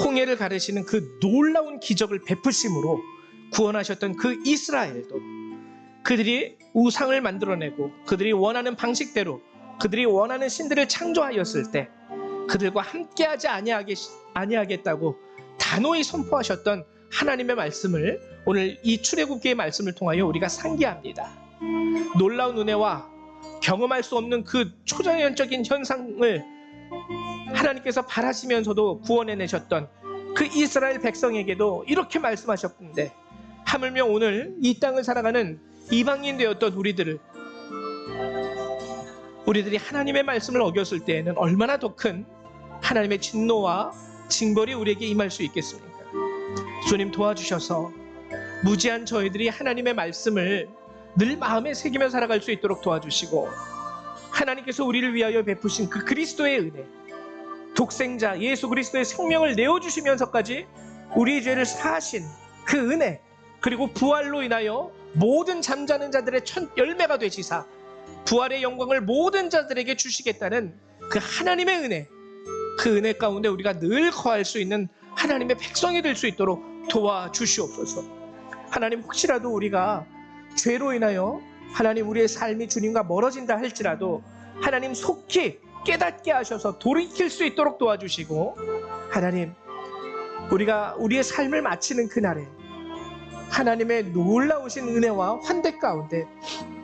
홍해를 가르시는 그 놀라운 기적을 베푸심으로 구원하셨던 그 이스라엘도 그들이 우상을 만들어내고 그들이 원하는 방식대로 그들이 원하는 신들을 창조하였을 때 그들과 함께하지 아니하겠다고 단호히 선포하셨던 하나님의 말씀을 오늘 이 출애굽기의 말씀을 통하여 우리가 상기합니다. 놀라운 은혜와 경험할 수 없는 그 초자연적인 현상을 하나님께서 바라시면서도 구원해내셨던 그 이스라엘 백성에게도 이렇게 말씀하셨는데 하물며 오늘 이 땅을 살아가는 이방인 되었던 우리들이 하나님의 말씀을 어겼을 때에는 얼마나 더 큰 하나님의 진노와 징벌이 우리에게 임할 수 있겠습니까? 주님 도와주셔서 무지한 저희들이 하나님의 말씀을 늘 마음에 새기며 살아갈 수 있도록 도와주시고 하나님께서 우리를 위하여 베푸신 그 그리스도의 은혜, 독생자 예수 그리스도의 생명을 내어주시면서까지 우리의 죄를 사하신 그 은혜, 그리고 부활로 인하여 모든 잠자는 자들의 첫 열매가 되시사 부활의 영광을 모든 자들에게 주시겠다는 그 하나님의 은혜, 그 은혜 가운데 우리가 늘 거할 수 있는 하나님의 백성이 될 수 있도록 도와주시옵소서. 하나님, 혹시라도 우리가 죄로 인하여 하나님 우리의 삶이 주님과 멀어진다 할지라도 하나님 속히 깨닫게 하셔서 돌이킬 수 있도록 도와주시고, 하나님 우리가 우리의 삶을 마치는 그날에 하나님의 놀라우신 은혜와 환대 가운데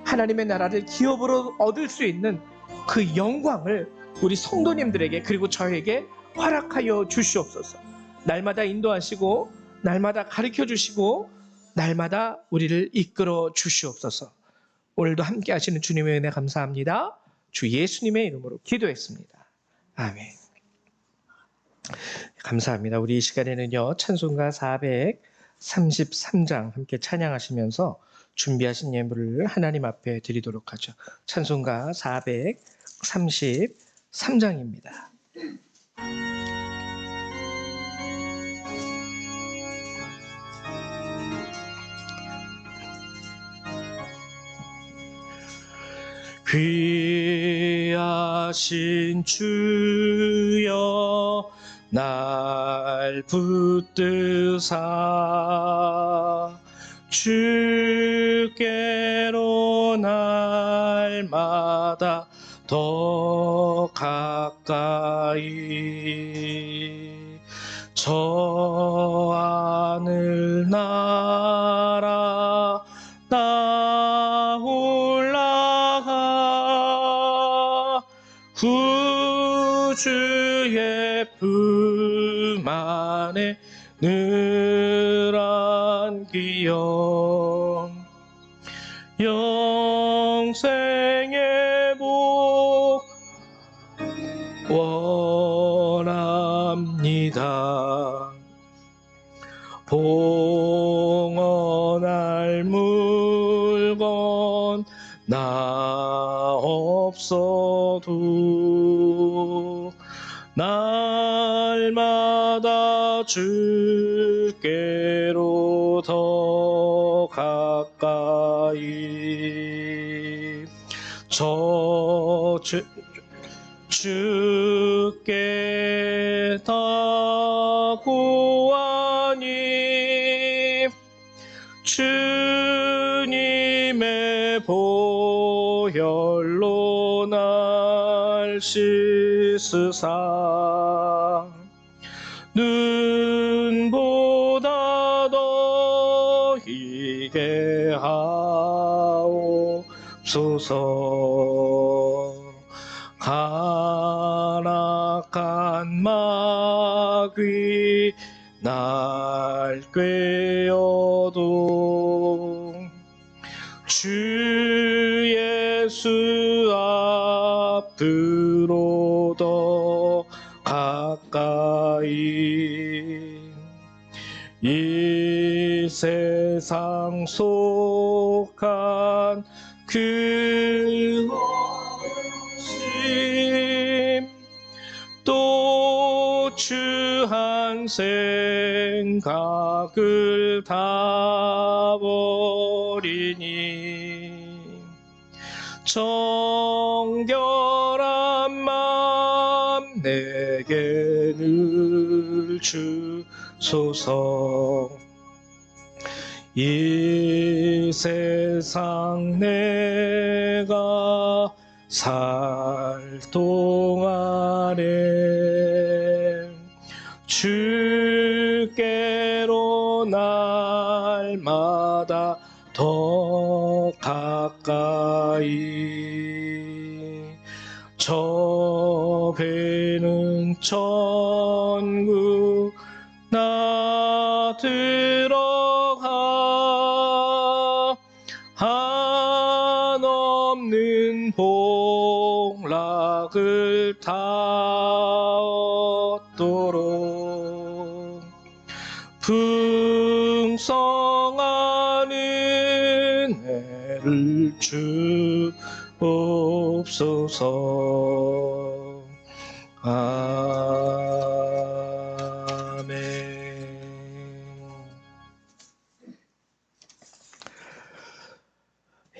하나님의 나라를 기업으로 얻을 수 있는 그 영광을 우리 성도님들에게 그리고 저에게 허락하여 주시옵소서. 날마다 인도하시고 날마다 가르쳐 주시고 날마다 우리를 이끌어 주시옵소서. 오늘도 함께 하시는 주님의 은혜 감사합니다. 주 예수님의 이름으로 기도했습니다. 아멘. 감사합니다. 우리 이 시간에는요, 찬송가 433장 함께 찬양하시면서 준비하신 예물을 하나님 앞에 드리도록 하죠. 찬송가 433장입니다. 귀하신 주여 날 붙드사 주께로 날마다 더 가까이 저 하늘 나라 나 올라가 구주의 품 안에 늘 안기어 영생의 복 원합니다. 봉헌할 물건 나 없어도 날마다 주께로 더 가까이 주께 다 구하니 주님의 보혈로 날 씻으사 눈보다 더 희게 하옵소서. 가락한 마귀 날 꿰어도 주 예수 앞으로 더 가까이 이 세상 속한 그 또 추한 생각을 다 버리니 정결한 맘 내게 늘 주소서. 이 세상 내가 살 동안에 주께로 날마다 더 가까이 저 배는 천국 나 들어가 한없는 복락을 다 얻도록 풍성한 은혜를 주옵소서. 아멘.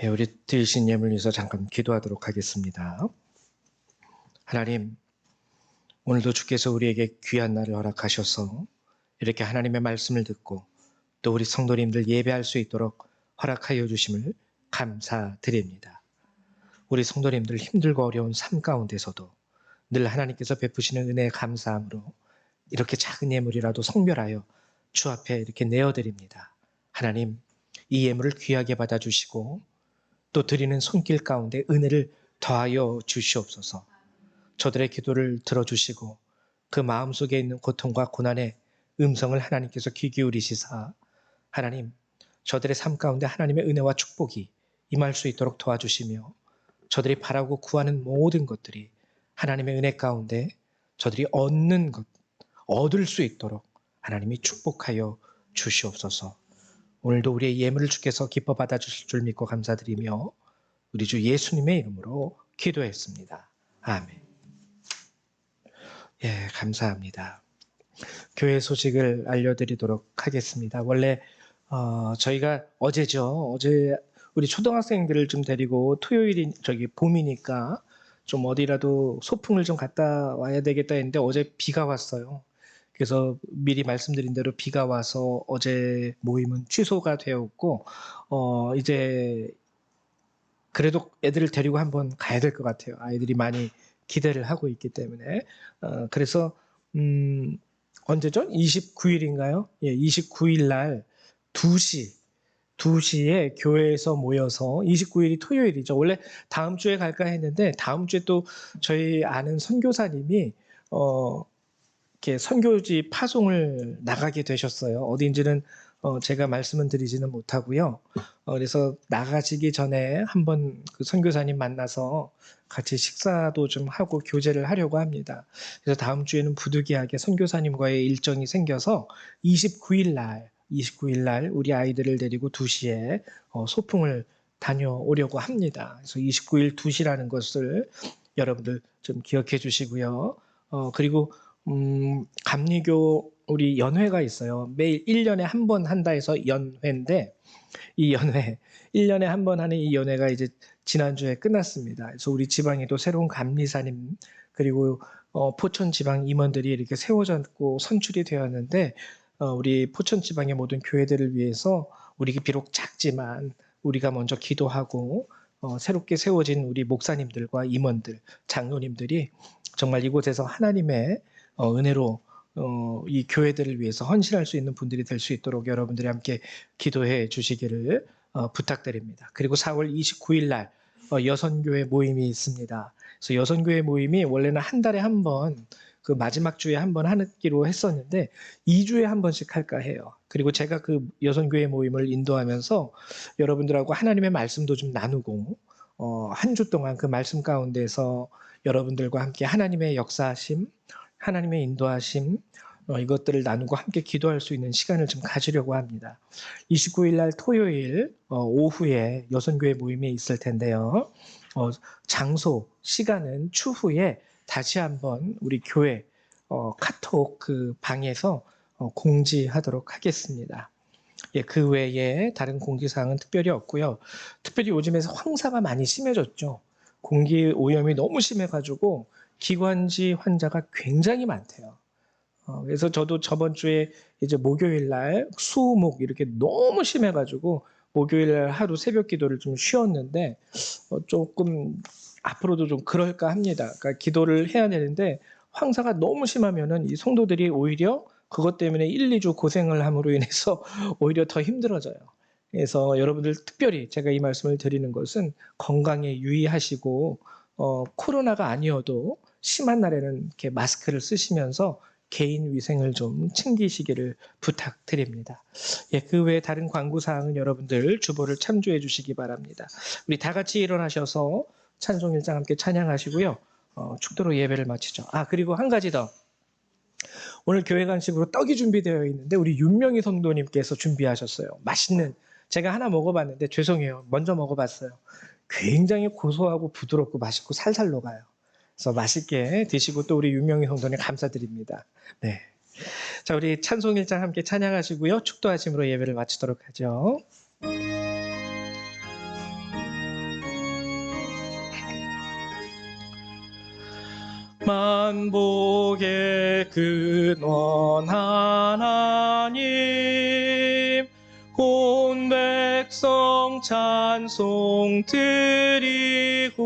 예, 우리 드리신 예물 위해서 잠깐 기도하도록 하겠습니다. 하나님, 오늘도 주께서 우리에게 귀한 날을 허락하셔서 이렇게 하나님의 말씀을 듣고 또 우리 성도님들 예배할 수 있도록 허락하여 주심을 감사드립니다. 우리 성도님들 힘들고 어려운 삶 가운데서도 늘 하나님께서 베푸시는 은혜에 감사함으로 이렇게 작은 예물이라도 성별하여 주 앞에 이렇게 내어드립니다. 하나님, 이 예물을 귀하게 받아주시고 또 드리는 손길 가운데 은혜를 더하여 주시옵소서. 저들의 기도를 들어주시고 그 마음속에 있는 고통과 고난의 음성을 하나님께서 귀 기울이시사 하나님, 저들의 삶 가운데 하나님의 은혜와 축복이 임할 수 있도록 도와주시며 저들이 바라고 구하는 모든 것들이 하나님의 은혜 가운데 저들이 얻는 것, 얻을 수 있도록 하나님이 축복하여 주시옵소서. 오늘도 우리의 예물을 주께서 기뻐 받아주실 줄 믿고 감사드리며 우리 주 예수님의 이름으로 기도했습니다. 아멘. 예, 감사합니다. 교회 소식을 알려드리도록 하겠습니다. 원래 저희가 어제죠. 어제 우리 초등학생들을 좀 데리고 토요일이 봄이니까 좀 어디라도 소풍을 좀 갔다 와야 되겠다 했는데 어제 비가 왔어요. 그래서 미리 말씀드린 대로 비가 와서 어제 모임은 취소가 되었고 이제 그래도 애들을 데리고 한번 가야 될 것 같아요. 아이들이 많이 기대를 하고 있기 때문에 그래서 언제죠? 29일인가요? 예, 29일 날 2시에 교회에서 모여서 29일이 토요일이죠. 원래 다음 주에 갈까 했는데 다음 주에 또 저희 아는 선교사님이 이렇게 선교지 파송을 나가게 되셨어요. 어딘지는 제가 말씀은 드리지는 못하고요. 그래서 나가시기 전에 한번 그 선교사님 만나서 같이 식사도 좀 하고 교제를 하려고 합니다. 그래서 다음 주에는 부득이하게 선교사님과의 일정이 생겨서 29일 날 우리 아이들을 데리고 2시에 소풍을 다녀오려고 합니다. 그래서 29일 2시라는 것을 여러분들 좀 기억해 주시고요. 그리고 감리교 우리 연회가 있어요. 매일 1년에 한 번 한다 해서 연회인데 이 연회 1년에 한 번 하는 이 연회가 이제 지난주에 끝났습니다. 그래서 우리 지방에도 새로운 감리사님 그리고 포천 지방 임원들이 이렇게 세워졌고 선출이 되었는데 우리 포천 지방의 모든 교회들을 위해서 우리 비록 작지만 우리가 먼저 기도하고 새롭게 세워진 우리 목사님들과 임원들, 장로님들이 정말 이곳에서 하나님의 은혜로 이 교회들을 위해서 헌신할 수 있는 분들이 될 수 있도록 여러분들이 함께 기도해 주시기를 부탁드립니다. 그리고 4월 29일 날 여선교회 모임이 있습니다. 그래서 여선교회 모임이 원래는 한 달에 한 번 그 마지막 주에 한 번 하기로 했었는데 2주에 한 번씩 할까 해요. 그리고 제가 그 여선교회 모임을 인도하면서 여러분들하고 하나님의 말씀도 좀 나누고 한 주 동안 그 말씀 가운데서 여러분들과 함께 하나님의 역사하심, 하나님의 인도하심 이것들을 나누고 함께 기도할 수 있는 시간을 좀 가지려고 합니다. 29일 날 토요일 오후에 여선교회 모임이 있을 텐데요. 장소, 시간은 추후에 다시 한번 우리 교회 카톡 그 방에서 공지하도록 하겠습니다. 예, 그 외에 다른 공지사항은 특별히 없고요. 특별히 요즘에 황사가 많이 심해졌죠. 공기 오염이 너무 심해가지고 기관지 환자가 굉장히 많대요. 그래서 저도 저번 주에 이제 목요일 날 수목 이렇게 너무 심해가지고 목요일 날 하루 새벽 기도를 좀 쉬었는데 조금 앞으로도 좀 그럴까 합니다. 그러니까 기도를 해야 되는데 황사가 너무 심하면은 이 성도들이 오히려 그것 때문에 1, 2주 고생을 함으로 인해서 오히려 더 힘들어져요. 그래서 여러분들 특별히 제가 이 말씀을 드리는 것은 건강에 유의하시고 코로나가 아니어도 심한 날에는 이렇게 마스크를 쓰시면서 개인 위생을 좀 챙기시기를 부탁드립니다. 예, 그 외에 다른 광고 사항은 여러분들 주보를 참조해 주시기 바랍니다. 우리 다 같이 일어나셔서 찬송 1장 함께 찬양하시고요. 축도로 예배를 마치죠. 그리고 한 가지 더. 오늘 교회 간식으로 떡이 준비되어 있는데 우리 윤명희 성도님께서 준비하셨어요. 맛있는. 제가 하나 먹어봤는데 죄송해요. 먼저 먹어봤어요. 굉장히 고소하고 부드럽고 맛있고 살살 녹아요. 그래서 맛있게 드시고 또 우리 윤명희 성도님 감사드립니다. 네. 자, 우리 찬송 1장 함께 찬양하시고요. 축도하심으로 예배를 마치도록 하죠. 만복의 근원 하나님 온 백성 찬송 드리고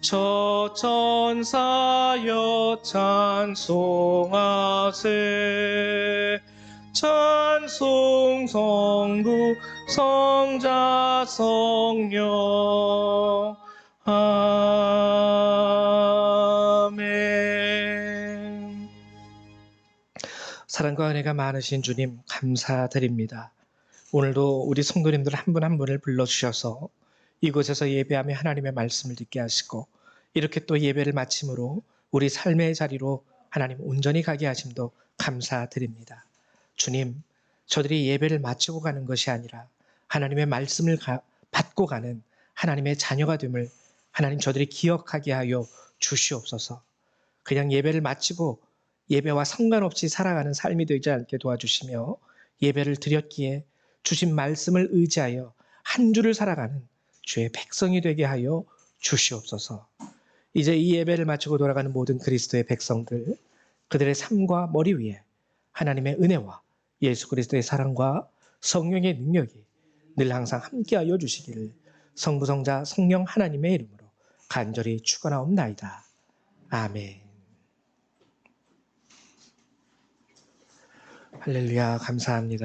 저 천사여 찬송하세 찬송 성부 성자 성령 아멘. 사랑과 은혜가 많으신 주님 감사드립니다. 오늘도 우리 성도님들 한 분 한 분을 불러주셔서 이곳에서 예배하며 하나님의 말씀을 듣게 하시고 이렇게 또 예배를 마침으로 우리 삶의 자리로 하나님 온전히 가게 하심도 감사드립니다. 주님, 저들이 예배를 마치고 가는 것이 아니라 하나님의 말씀을 받고 가는 하나님의 자녀가 됨을 하나님 저들이 기억하게 하여 주시옵소서. 그냥 예배를 마치고 예배와 상관없이 살아가는 삶이 되지 않게 도와주시며 예배를 드렸기에 주신 말씀을 의지하여 한 주를 살아가는 주의 백성이 되게 하여 주시옵소서. 이제 이 예배를 마치고 돌아가는 모든 그리스도의 백성들, 그들의 삶과 머리 위에 하나님의 은혜와 예수 그리스도의 사랑과 성령의 능력이 늘 항상 함께하여 주시기를 성부 성자 성령 하나님의 이름으로 간절히 축원하옵나이다. 아멘. 할렐루야, 감사합니다.